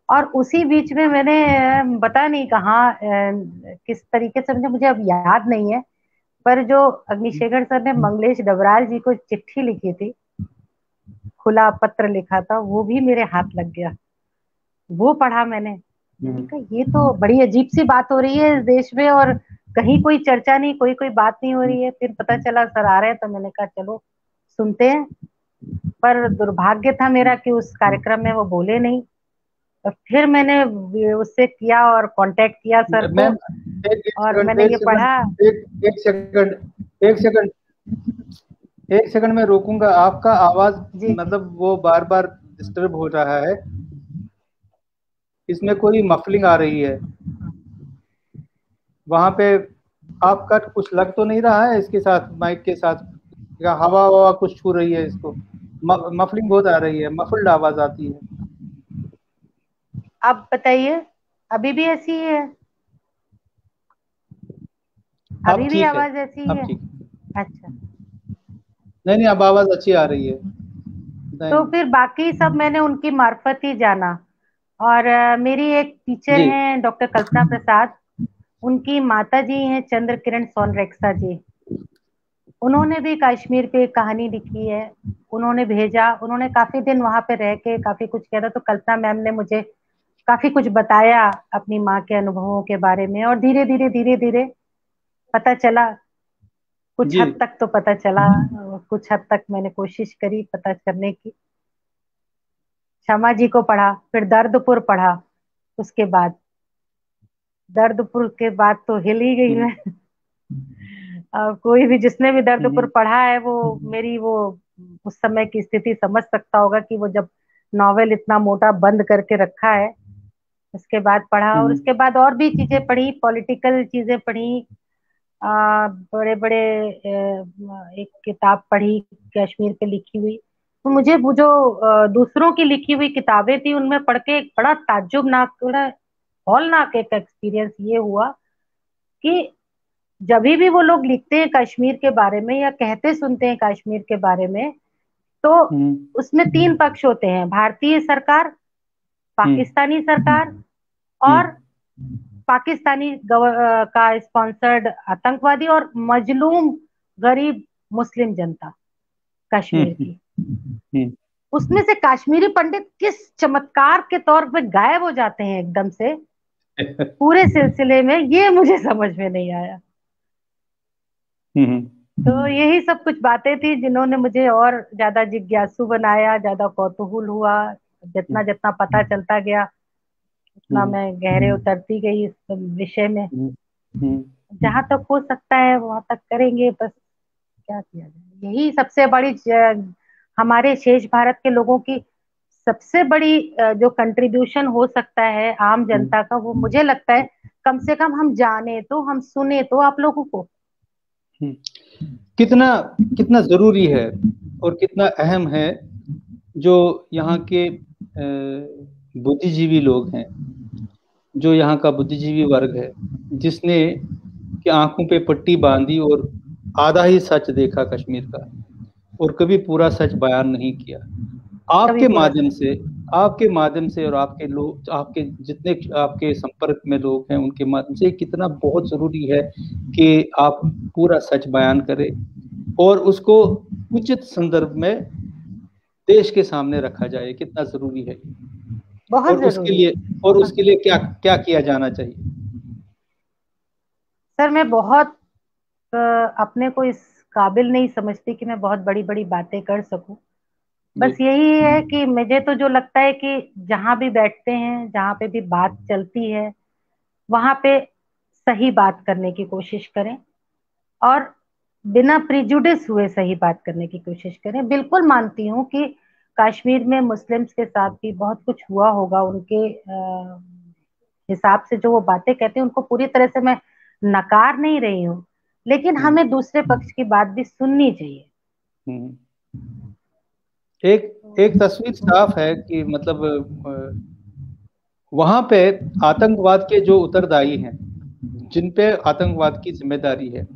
और उसी बीच में मैंने पता नहीं कहाँ किस तरीके से, मुझे अब याद नहीं है, पर जो अग्निशेखर सर ने मंगलेश डबराल जी को चिट्ठी लिखी थी, खुला पत्र लिखा था, वो भी मेरे हाथ लग गया। वो पढ़ा मैंने हम्म। कहा ये तो बड़ी अजीब सी बात हो रही है इस देश में, और कहीं कोई चर्चा नहीं, कोई कोई बात नहीं हो रही है। फिर पता चला सर आ रहे हैं, तो मैंने कहा चलो सुनते हैं। पर दुर्भाग्य था मेरा कि उस कार्यक्रम में वो बोले नहीं। और फिर मैंने उससे किया और कांटेक्ट किया सर को, मैम, एक और सेकंड, मैंने एक ये सेकंड, पढ़ा। एक सेकंड, एक सेकंड, एक सेकंड में रोकूंगा। आपका आवाज जी जी। मतलब वो बार बार डिस्टर्ब हो रहा है, इसमें कोई मफलिंग आ रही है वहां पे। आपका कुछ लग तो नहीं रहा है इसके साथ, माइक के साथ, या हवा हवा कुछ छू रही है इसको? मफलिंग बहुत आ रही है, मफल्ड आवाज आती है। आप बताइए, अभी भी ऐसी ही है? अब अभी भी ठीक है, आवाज ऐसी ही अब है? ठीक। अच्छा। नहीं नहीं, अब आवाज अच्छी आ रही है, तो बताएंगे। फिर बाकी सब मैंने उनकी मार्फत ही जाना। और मेरी एक टीचर जी हैं डॉक्टर कल्पना प्रसाद, उनकी माता जी हैं चंद्र किरण सोनरेक्सा जी। उन्होंने भी कश्मीर पे एक कहानी लिखी है। उन्होंने भेजा, उन्होंने काफी दिन वहां पे रह के काफी कुछ किया था, तो कल्पना मैम ने मुझे काफी कुछ बताया अपनी माँ के अनुभवों के बारे में। और धीरे धीरे धीरे धीरे पता चला, कुछ जी। हद तक तो पता चला, और कुछ हद तक मैंने कोशिश करी पता करने की। क्षमा जी को पढ़ा, फिर दर्दपुर पढ़ा। उसके बाद दर्दपुर के बाद तो हिल ही गई हम्म, मैं। कोई भी जिसने भी दर्दपुर हम्म, पढ़ा है वो मेरी वो उस समय की स्थिति समझ सकता होगा कि वो जब नॉवेल इतना मोटा बंद करके रखा है। उसके बाद पढ़ा, और हम्म, उसके बाद और भी चीजें पढ़ी, पॉलिटिकल चीजें पढ़ी। बड़े बड़े एक किताब पढ़ी कश्मीर पे लिखी हुई। तो मुझे वो जो दूसरों की लिखी हुई किताबें थी उनमें पढ़ के एक बड़ा ताज्जुबनाक, बड़ा हौलनाक एक एक्सपीरियंस ये हुआ कि जब भी वो लोग लिखते हैं कश्मीर के बारे में या कहते सुनते हैं कश्मीर के बारे में, तो हम्म, उसमें तीन पक्ष होते हैं: भारतीय सरकार, हम्म, पाकिस्तानी सरकार, और हम्म, का स्पॉन्सर्ड आतंकवादी, और मजलूम गरीब मुस्लिम जनता कश्मीर हम्म, की। हम्म, उसमें से कश्मीरी पंडित किस चमत्कार के तौर पे गायब हो जाते हैं एकदम से पूरे सिलसिले में, ये मुझे समझ में नहीं आया। हम्म, तो यही सब कुछ बातें थी जिन्होंने मुझे और ज्यादा जिज्ञासु बनाया, ज्यादा कौतूहल हुआ। जितना जितना पता चलता गया उतना हम्म, मैं गहरे उतरती गई इस विषय में। हम्म, हम्म, जहां तक हो सकता है वहां तक करेंगे, बस क्या किया जाए। यही सबसे बड़ी हमारे शेष भारत के लोगों की सबसे बड़ी जो कंट्रीब्यूशन हो सकता है आम जनता का, वो मुझे लगता है कम से कम हम जाने तो, हम सुने तो आप लोगों को। हम्म। कितना कितना जरूरी है और कितना अहम है जो यहाँ के बुद्धिजीवी लोग हैं, जो यहाँ का बुद्धिजीवी वर्ग है, जिसने कि आंखों पे पट्टी बांधी और आधा ही सच देखा कश्मीर का, और कभी पूरा सच बयान नहीं किया। कभी आपके पूरा माध्यम सच। से, आपके माध्यम से, और आपके लोग, आपके जितने आपके संपर्क में लोग हैं उनके माध्यम से कितना बहुत जरूरी है कि आप पूरा सच बयान करें और उसको उचित संदर्भ में देश के सामने रखा जाए। कितना जरूरी है ये। बहुत और उसके जरूरी लिए, है, और बहुत उसके लिए जरूरी। क्या क्या किया जाना चाहिए? सर मैं बहुत अ, अपने को इस काबिल नहीं समझती कि मैं बहुत बड़ी बड़ी बातें कर सकूं। जी। बस यही है कि मुझे तो जो लगता है कि जहां भी बैठते हैं, जहां पे भी बात चलती है, वहां पे सही बात करने की कोशिश करें, और बिना प्रिजुडिस हुए सही बात करने की कोशिश करें। बिल्कुल मानती हूँ कि कश्मीर में मुस्लिम्स के साथ भी बहुत कुछ हुआ होगा, उनके हिसाब से जो वो बातें कहते हैं उनको पूरी तरह से मैं नकार नहीं रही हूँ, लेकिन हम्म, हमें दूसरे पक्ष की बात भी सुननी चाहिए। हम्म। एक एक तस्वीर साफ है कि मतलब वहां पे आतंकवाद के जो उत्तरदायी हैं, जिन पे आतंकवाद की जिम्मेदारी है,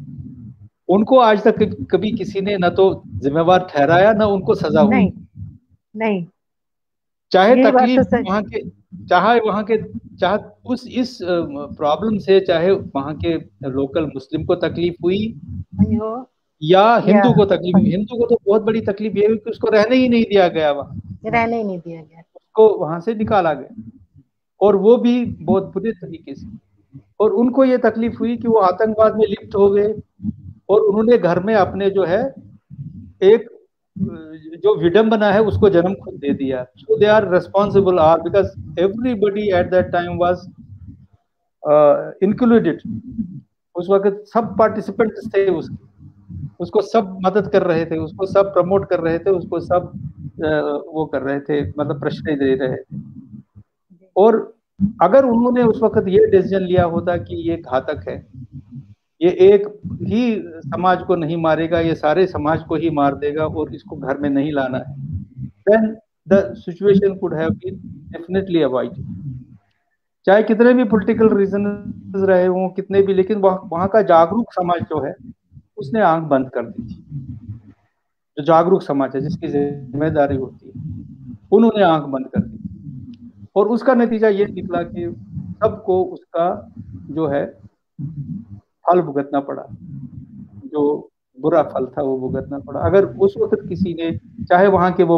उनको आज तक कभी किसी ने ना तो जिम्मेवार ठहराया, ना उनको सजा हुई। नहीं, नहीं, चाहे ये बात तो तकलीफ सच। वहां के, चाहे वहां के, चाहे उस इस प्रॉब्लम से, चाहे वहां के लोकल मुस्लिम को तकलीफ हुई हो या या हिंदू को तकलीफ हुई। हिंदू को तो बहुत बड़ी तकलीफ ये हुई कि उसको रहने ही नहीं दिया गया वहां, रहने ही नहीं दिया गया। उसको वहां से निकाला गया, और वो भी बहुत बुरे तरीके से। और उनको ये तकलीफ हुई कि वो आतंकवाद में लिप्त हो गए, और उन्होंने घर में अपने जो है एक जो विडंबना है उसको जन्म खुद दे दिया। So they are responsible are because everybody at that time was included. उस वक्त सब पार्टिसिपेंट्स थे उसके, उसको सब मदद कर रहे थे, उसको सब प्रमोट कर रहे थे, उसको सब वो कर रहे थे, मतलब प्रश्रय दे रहे थे। और अगर उन्होंने उस वक्त ये डिसीजन लिया होता कि ये घातक है, ये एक ही समाज को नहीं मारेगा, ये सारे समाज को ही मार देगा और इसको घर में नहीं लाना है, then the situation could have been definitely avoided. चाहे कितने भी पॉलिटिकल रीजन रहे हों, कितने भी, लेकिन वहाँ का जागरूक समाज जो है उसने आंख बंद कर दी थी। जो जागरूक समाज है, जिसकी जिम्मेदारी होती है, उन्होंने आंख बंद कर दी। और उसका नतीजा ये निकला कि सबको उसका जो है फल भुगतना पड़ा। जो बुरा फल था वो भुगतना पड़ा। अगर उस वक्त किसी ने, चाहे वहां के वो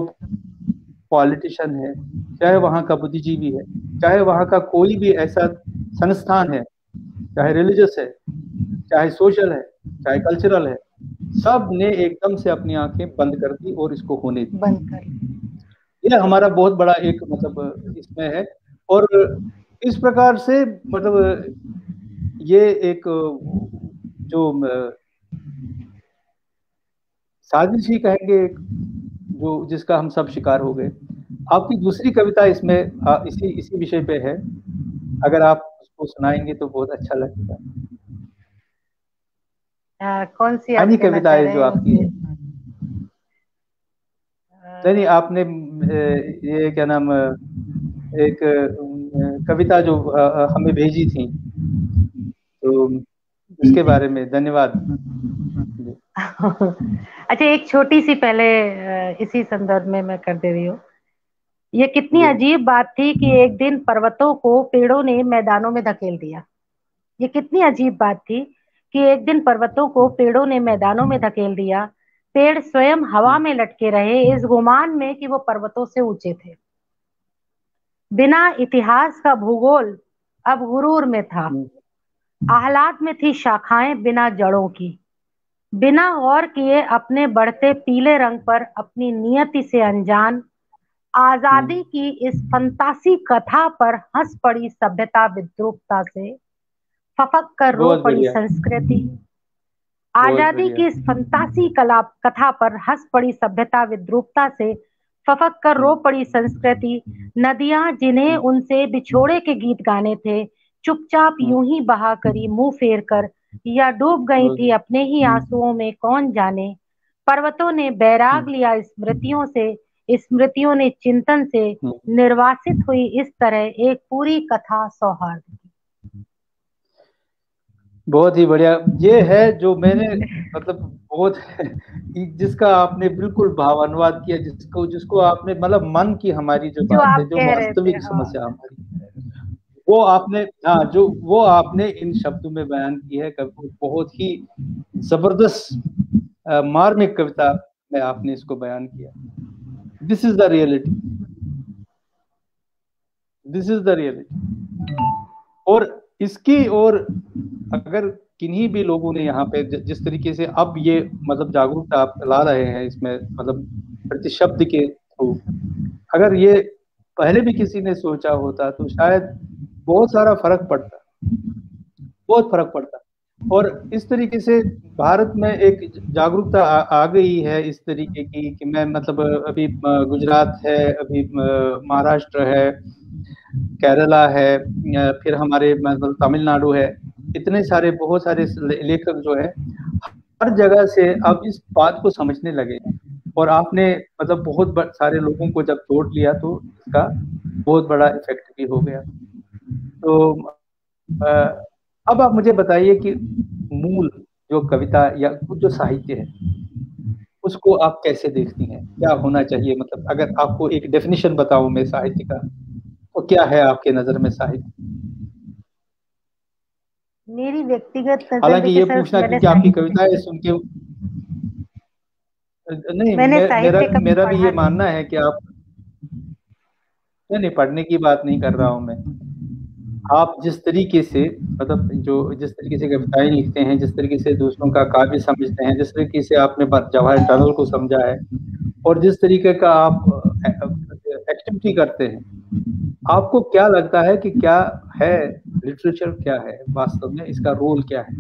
पॉलिटिशियन है, चाहे वहां का बुद्धिजीवी है, चाहे वहां का कोई भी ऐसा संस्थान है, चाहे रिलीजियस है, चाहे सोशल है, चाहे कल्चरल है, सब ने एकदम से अपनी आंखें बंद कर दी और इसको होने दी। बंद कर। ये हमारा बहुत बड़ा एक मतलब इसमें है। और इस प्रकार से मतलब ये एक जो साजिश ही कहेंगे, जो जिसका हम सब शिकार हो गए। आपकी दूसरी कविता इसमें इसी इसी विषय पे है। अगर आप उसको सुनाएंगे तो बहुत अच्छा लगेगा। कौन सी आप अन्य कहना चाह कविताएं रहे जो हैं आपकी मुझे? है। नहीं, आपने ये क्या नाम, एक कविता जो हमें भेजी थी, तो उसके बारे में धन्यवाद जी। अच्छा, एक छोटी सी पहले इसी संदर्भ में मैं कर दे रही हूँ। ये कितनी जी अजीब बात थी कि एक दिन पर्वतों को पेड़ों ने मैदानों में धकेल दिया। ये कितनी अजीब बात थी कि एक दिन पर्वतों को पेड़ों ने मैदानों में धकेल दिया। पेड़ स्वयं हवा में लटके रहे इस गुमान में कि वो पर्वतों से ऊंचे थे। बिना इतिहास का भूगोल अब गुरूर में था। आहलाद में थी शाखाएं बिना जड़ों की। बिना गौर किए अपने बढ़ते पीले रंग पर अपनी नियति से अनजान आजादी की इस फंतासी कथा पर हंस पड़ी सभ्यता विद्रूपता से। फपक कर रो बहुत पड़ी बढ़िया, संस्कृति। बहुत आजादी बढ़िया। की इस फंतासी कला कथा पर हंस पड़ी सभ्यता विद्रूपता से फपक कर रो पड़ी संस्कृति। नदियां जिन्हें उनसे बिछोड़े के गीत गाने थे चुपचाप यूं ही बहा करी मुंह फेर कर या डूब गई थी बहुत अपने ही आंसुओं में कौन जाने। पर्वतों ने बैराग लिया स्मृतियों से। स्मृतियों ने चिंतन से निर्वासित हुई इस तरह एक पूरी कथा सौहार्द की। बहुत ही बढ़िया। ये है जो मैंने मतलब बहुत जिसका आपने बिल्कुल भावानुवाद किया, जिसको जिसको आपने मतलब मन की, हमारी जो जो बात है, आप जो कह रहे थे, वास्तविक हाँ। समस्या हमारी, वो आपने, हाँ, जो वो आपने इन शब्दों में बयान की है। बहुत ही जबरदस्त मार्मिक कविता में आपने इसको बयान किया। This is the reality, this is the reality. और इसकी, और अगर किन्हीं भी लोगों ने यहाँ पे जिस तरीके से अब ये मतलब जागरूकता आप ला रहे हैं इसमें, मतलब प्रति शब्द के थ्रू, अगर ये पहले भी किसी ने सोचा होता तो शायद बहुत सारा फर्क पड़ता, बहुत फर्क पड़ता। और इस तरीके से भारत में एक जागरूकता आ गई है इस तरीके की कि मैं मतलब अभी गुजरात है, अभी महाराष्ट्र है, केरला है, फिर हमारे मतलब तमिलनाडु है, इतने सारे बहुत सारे लेखक जो है हर जगह से अब इस बात को समझने लगे हैं। और आपने मतलब बहुत सारे लोगों को जब जोड़ लिया तो इसका बहुत बड़ा इफेक्ट भी हो गया। तो अब आप मुझे बताइए कि मूल जो कविता या जो साहित्य है उसको आप कैसे देखती हैं, क्या होना चाहिए? मतलब अगर आपको एक डेफिनेशन बताऊं मैं साहित्य का, तो क्या है आपके नजर में साहित्य? मेरी व्यक्तिगत नजर, हालांकि देखिए ये सर, पूछना मैंने क्योंकि आपकी साहित्य कविताएं सुन के नहीं, मैंने मेरा साहित्य कभी मेरा भी पढ़ा ये नहीं। मानना है कि आप, नहीं नहीं, पढ़ने की बात नहीं कर रहा हूं मैं। आप जिस तरीके से मतलब जो जिस तरीके से कविताएं लिखते हैं, जिस तरीके से दूसरों का काव्य समझते हैं, जिस तरीके से आपने जवाहर टनल को समझा है, और जिस तरीके का आप एक्टिविटी करते हैं, आपको क्या लगता है कि क्या है लिटरेचर, क्या है वास्तव में, इसका रोल क्या है?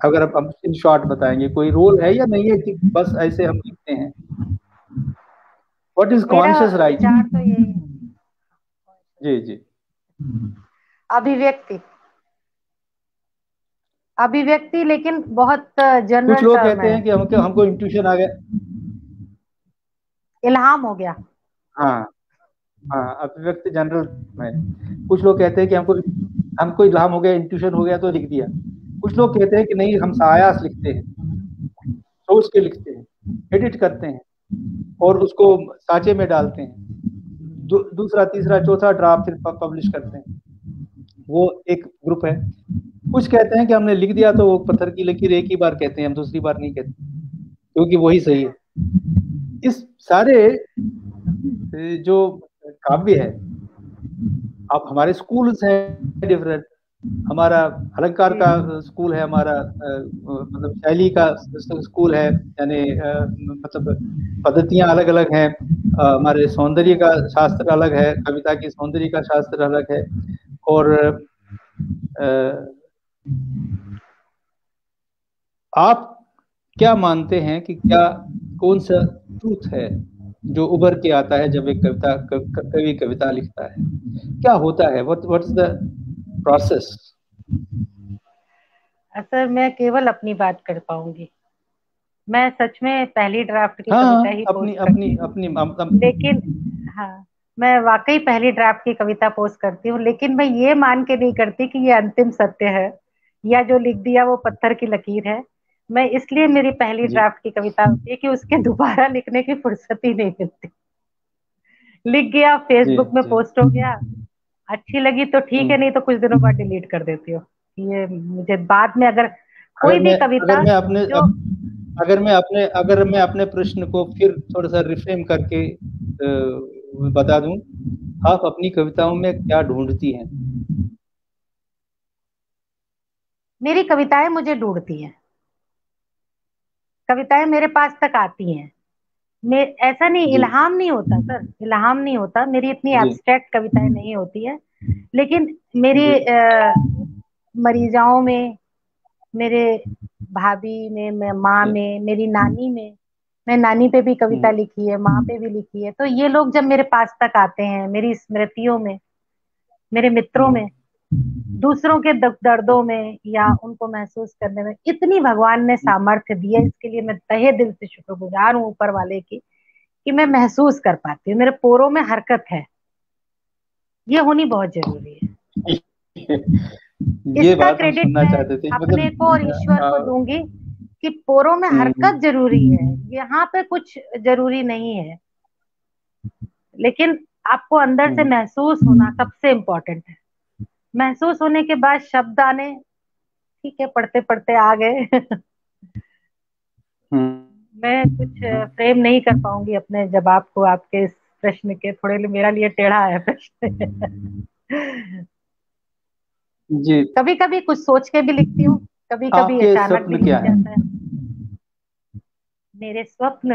अगर आप इन शॉर्ट बताएंगे, कोई रोल है या नहीं है कि बस ऐसे हम लिखते हैं? व्हाट इज मेरा कॉन्शियस विचार राइटिंग? तो यही है। जी जी। अभिव्यक्ति। अभिव्यक्ति, लेकिन बहुत कुछ जनरल लोग टर्म कहते है। हैं कि हमको हमको इंट्यूशन आ गया। इल्हाम हो गया। हाँ, हाँ, अभिव्यक्ति जनरल है। कुछ लोग कहते हैं कि हमको इल्हाम हो गया, इंट्यूशन हो गया तो लिख दिया। कुछ लोग कहते हैं कि नहीं, हम सायास लिखते हैं, सोच के लिखते हैं, एडिट करते हैं और उसको साँचे में डालते हैं। दूसरा, तीसरा, चौथा ड्राफ्ट फिर पब्लिश करते हैं। वो एक ग्रुप है। कुछ कहते हैं कि हमने लिख दिया तो वो पत्थर की लकीर एक ही बार कहते हैं, हम दूसरी बार नहीं कहते, क्योंकि वही सही है। इस सारे जो काव्य है, अब हमारे स्कूल्स हैं डिफरेंट। हमारा अलंकार का स्कूल है, हमारा मतलब शैली का स्कूल है, यानी मतलब पद्धतियां अलग अलग हैं। हमारे सौंदर्य का शास्त्र अलग है, कविता की सौंदर्य का शास्त्र अलग है। और आप क्या मानते हैं कि क्या कौन सा ट्रूथ है जो उभर के आता है जब एक कवि कविता लिखता है? क्या होता है? What is the process? Sir मैं केवल अपनी बात कर पाऊंगी। मैं सच में पहली ड्राफ्ट की हाँ, कविता हाँ, ही अपनी पोस्ट अपनी करती हूँ, अपनी लेकिन हाँ, मैं वाकई पहली ड्राफ्ट की कविता पोस्ट करती हूँ, लेकिन मैं ये मान के नहीं करती कि ये अंतिम सत्य है या जो लिख दिया वो पत्थर की लकीर है। मैं इसलिए मेरी पहली जी, ड्राफ्ट की कविता होती है कि उसके दोबारा लिखने की फुर्सत ही नहीं मिलती। लिख गया, जी, फेसबुक में जी। पोस्ट हो गया, अच्छी लगी तो ठीक है, हम्म। नहीं तो कुछ दिनों बाद डिलीट कर देती हूँ। ये मुझे बाद में अगर कोई अगर भी मैं अगर कविता मैं अपने जो अगर मैं अपने प्रश्न को फिर थोड़ा सा रिफ्रेम करके बता दूं, आप अपनी कविताओं में क्या ढूंढती हैं? मेरी कविताएं मुझे ढूंढती हैं, कविताएं मेरे पास तक आती हैं। मैं ऐसा नहीं, जी, इल्हाम नहीं होता सर, इल्हाम नहीं होता, मेरी इतनी जी, एब्स्ट्रैक्ट कविताएं नहीं होती है। लेकिन मेरी जी। मरीजाओं में, मेरे भाभी में, माँ जी। में, मेरी नानी में, मैं नानी पे भी कविता हम्म, लिखी है, माँ पे भी लिखी है। तो ये लोग जब मेरे पास तक आते हैं, मेरी स्मृतियों में, मेरे मित्रों हम्म, में, दूसरों के दर्दों में या उनको महसूस करने में इतनी भगवान ने सामर्थ्य दी है, इसके लिए मैं तहे दिल से शुक्रगुजार हूँ ऊपर वाले की, कि मैं महसूस कर पाती हूँ, मेरे पोरों में हरकत है। ये होनी बहुत जरूरी है। ये इसका बात हम क्रेडिट सुनना मैं चाहते थे, अपने को और मतलब ईश्वर को दूंगी कि पोरों में हम्म, हरकत जरूरी है, यहाँ पे कुछ जरूरी नहीं है, लेकिन आपको अंदर से हम्म, महसूस होना सबसे इम्पोर्टेंट है। महसूस होने के बाद शब्द आने, ठीक है, पढ़ते पढ़ते आ गए। हम्म, मैं कुछ फ्रेम नहीं कर पाऊंगी अपने जवाब को आपके इस प्रश्न के, थोड़े मेरा लिए टेढ़ा है प्रश्न। जी। कभी कभी कुछ सोच के भी लिखती हूँ, कभी कभी आपके अचानक भी स्वप्न लिख क्या है? जाता है। मेरे स्वप्न,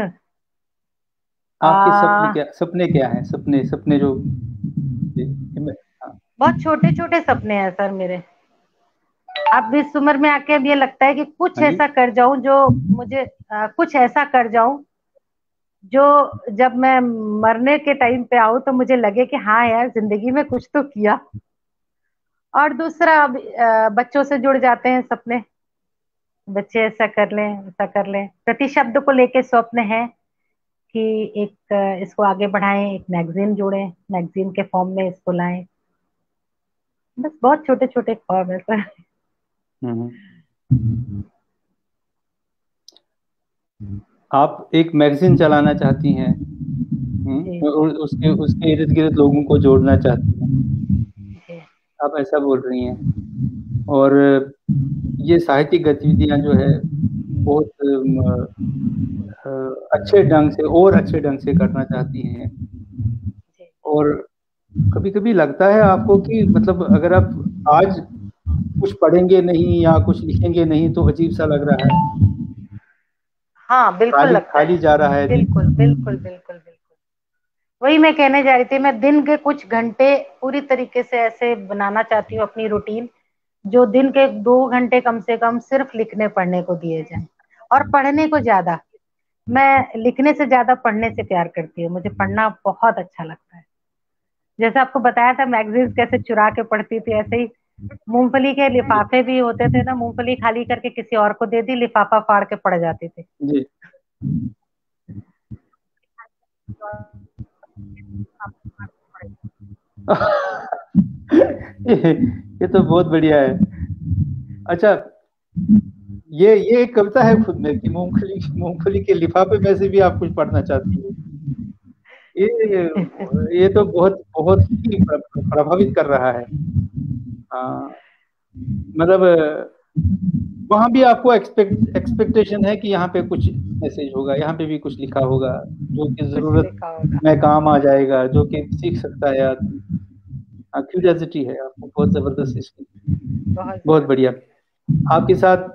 आपके आ, सपने क्या है? सपने सपने जो जी, हाँ, बहुत छोटे छोटे सपने हैं सर मेरे। अब इस उम्र में आके अब ये लगता है कि कुछ हाँ जी। ऐसा कर जाऊं जो मुझे, कुछ ऐसा कर जाऊं जो जब मैं मरने के टाइम पे आऊं तो मुझे लगे कि हाँ यार, जिंदगी में कुछ तो किया। और दूसरा, अब बच्चों से जुड़ जाते हैं सपने, बच्चे ऐसा कर लें, ऐसा कर लें, प्रति शब्द को लेके स्वप्न है कि एक इसको आगे बढ़ाएं, एक मैगजीन जोड़ें, मैगजीन के फॉर्म में इसको लाएं। बस बहुत छोटे छोटे ख्वाब है सर। हम्म। आप एक मैगजीन चलाना चाहती हैं। जी और उसके उसके इर्द गिर्द लोगों को जोड़ना चाहती हैं। जी आप ऐसा बोल रही हैं। और ये साहित्यिक गतिविधियां जो है बहुत अच्छे ढंग से और अच्छे ढंग से करना चाहती हैं। जी। और कभी कभी लगता है आपको कि मतलब अगर आप आज कुछ पढ़ेंगे नहीं या कुछ लिखेंगे नहीं तो अजीब सा लग रहा है, हाँ बिल्कुल खाली लगता खाली है। जा रहा है दिन। बिल्कुल बिल्कुल बिल्कुल बिल्कुल, वही मैं कहने जा रही थी। मैं दिन के कुछ घंटे पूरी तरीके से ऐसे बनाना चाहती हूँ अपनी रूटीन, जो दिन के 2 घंटे कम से कम सिर्फ लिखने पढ़ने को दिए जाए, और पढ़ने को ज्यादा। मैं लिखने से ज्यादा पढ़ने से प्यार करती हूँ, मुझे पढ़ना बहुत अच्छा लगता है। जैसे आपको बताया था मैगजीन्स कैसे चुरा के पढ़ती थी, ऐसे ही मूंगफली के जी, लिफाफे भी होते थे ना, मूंगफली खाली करके किसी और को दे दी, लिफाफा फाड़ के पढ़ जाती थी। जी। ये तो बहुत बढ़िया है। अच्छा, ये एक कविता है खुद में कि मूंगफली मूंगफली के लिफाफे में से भी आप कुछ पढ़ना चाहती हो। ये ये तो बहुत बहुत ही प्रभावित कर रहा है। हाँ, मतलब वहां भी आपको एक्सपेक्टेशन है कि यहाँ पे कुछ मैसेज होगा, यहाँ पे भी कुछ लिखा होगा जो कि कुछ जरूरत लिखा होगा। में काम आ जाएगा, जो कि सीख सकता है आदमी। क्यूरियोसिटी है आपको बहुत जबरदस्त इसकी। बहुत बहुत ज्यादा। बढ़िया। आपके साथ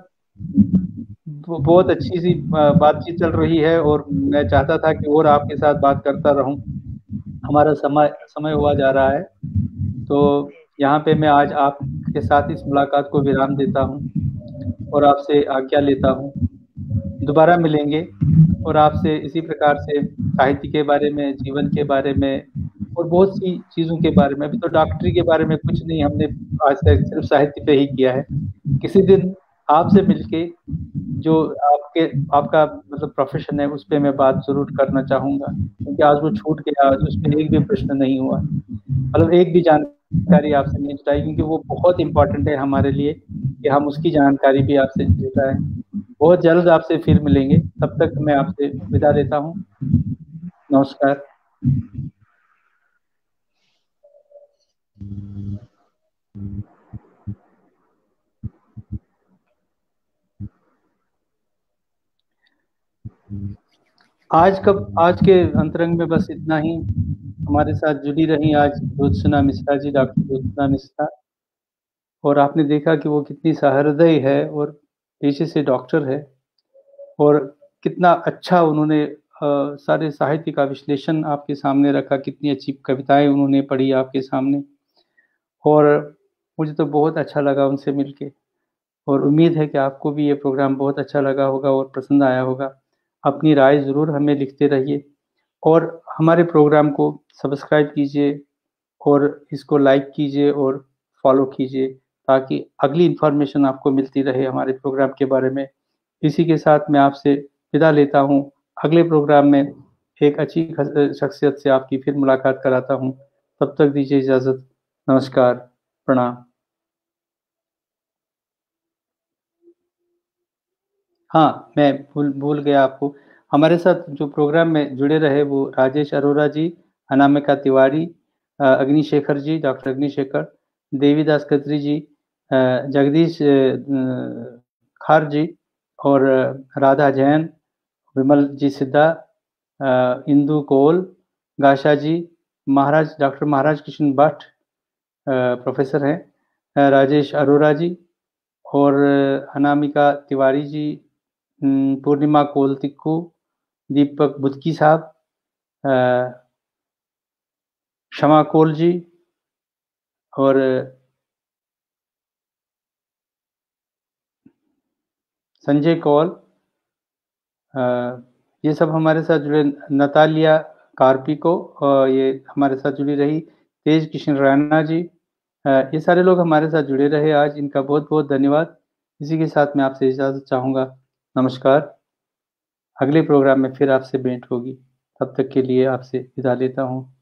बहुत अच्छी सी बातचीत चल रही है और मैं चाहता था कि और आपके साथ बात करता रहूं। हमारा समय समय हुआ जा रहा है, तो यहाँ पे मैं आज आपके साथ इस मुलाकात को विराम देता हूँ और आपसे आज्ञा लेता हूँ। दोबारा मिलेंगे और आपसे इसी प्रकार से साहित्य के बारे में, जीवन के बारे में और बहुत सी चीज़ों के बारे में। अभी तो डॉक्टरी के बारे में कुछ नहीं, हमने आज तक सिर्फ साहित्य पे ही किया है। किसी दिन आपसे मिलके जो आपके आपका मतलब प्रोफेशन है उस पे मैं बात जरूर करना चाहूंगा, क्योंकि आज वो छूट गया, आज उस पे एक भी प्रश्न नहीं हुआ, मतलब एक भी जानकारी आपसे नहीं जुटाई, क्योंकि वो बहुत इंपॉर्टेंट है हमारे लिए कि हम उसकी जानकारी भी आपसे जुटाएं। बहुत जल्द आपसे फिर मिलेंगे, तब तक मैं आपसे विदा लेता हूँ। नमस्कार। आज के अंतरंग में बस इतना ही। हमारे साथ जुड़ी रही आज ज्योत्सना मिश्रा जी, डॉक्टर ज्योत्सना मिश्रा। और आपने देखा कि वो कितनी सहृदय है और पेशे से डॉक्टर है, और कितना अच्छा उन्होंने सारे साहित्य का विश्लेषण आपके सामने रखा, कितनी अच्छी कविताएं उन्होंने पढ़ी आपके सामने। और मुझे तो बहुत अच्छा लगा उनसे मिलके, और उम्मीद है कि आपको भी ये प्रोग्राम बहुत अच्छा लगा होगा और पसंद आया होगा। अपनी राय ज़रूर हमें लिखते रहिए और हमारे प्रोग्राम को सब्सक्राइब कीजिए और इसको लाइक कीजिए और फॉलो कीजिए, ताकि अगली इन्फॉर्मेशन आपको मिलती रहे हमारे प्रोग्राम के बारे में। इसी के साथ मैं आपसे विदा लेता हूँ। अगले प्रोग्राम में एक अच्छी शख्सियत से आपकी फिर मुलाकात कराता हूँ। तब तक दीजिए इजाज़त। नमस्कार। प्रणाम। हाँ, मैं भूल भूल गया आपको। हमारे साथ जो प्रोग्राम में जुड़े रहे वो राजेश अरोरा जी, अनामिका तिवारी, अग्निशेखर जी, डॉक्टर अग्निशेखर, देवीदास खत्री जी, जगदीश खार जी, और राधा जैन, विमल जी सिद्धा, इंदु कोल, गाशा जी, महाराज डॉक्टर महाराज कृष्ण भट्ट प्रोफेसर हैं, राजेश अरोरा जी, और अनामिका तिवारी जी, पूर्णिमा कोल तिक्कू, दीपक बुदकी साहब, क्षमा कोल जी, और संजय कौल, ये सब हमारे साथ जुड़े। नतालिया कार्पिको, ये हमारे साथ जुड़ी रही। तेज किशन राणा जी, ये सारे लोग हमारे साथ जुड़े रहे आज। इनका बहुत बहुत धन्यवाद। इसी के साथ मैं आपसे इजाज़त चाहूँगा। नमस्कार। अगले प्रोग्राम में फिर आपसे भेंट होगी। तब तक के लिए आपसे विदा लेता हूँ।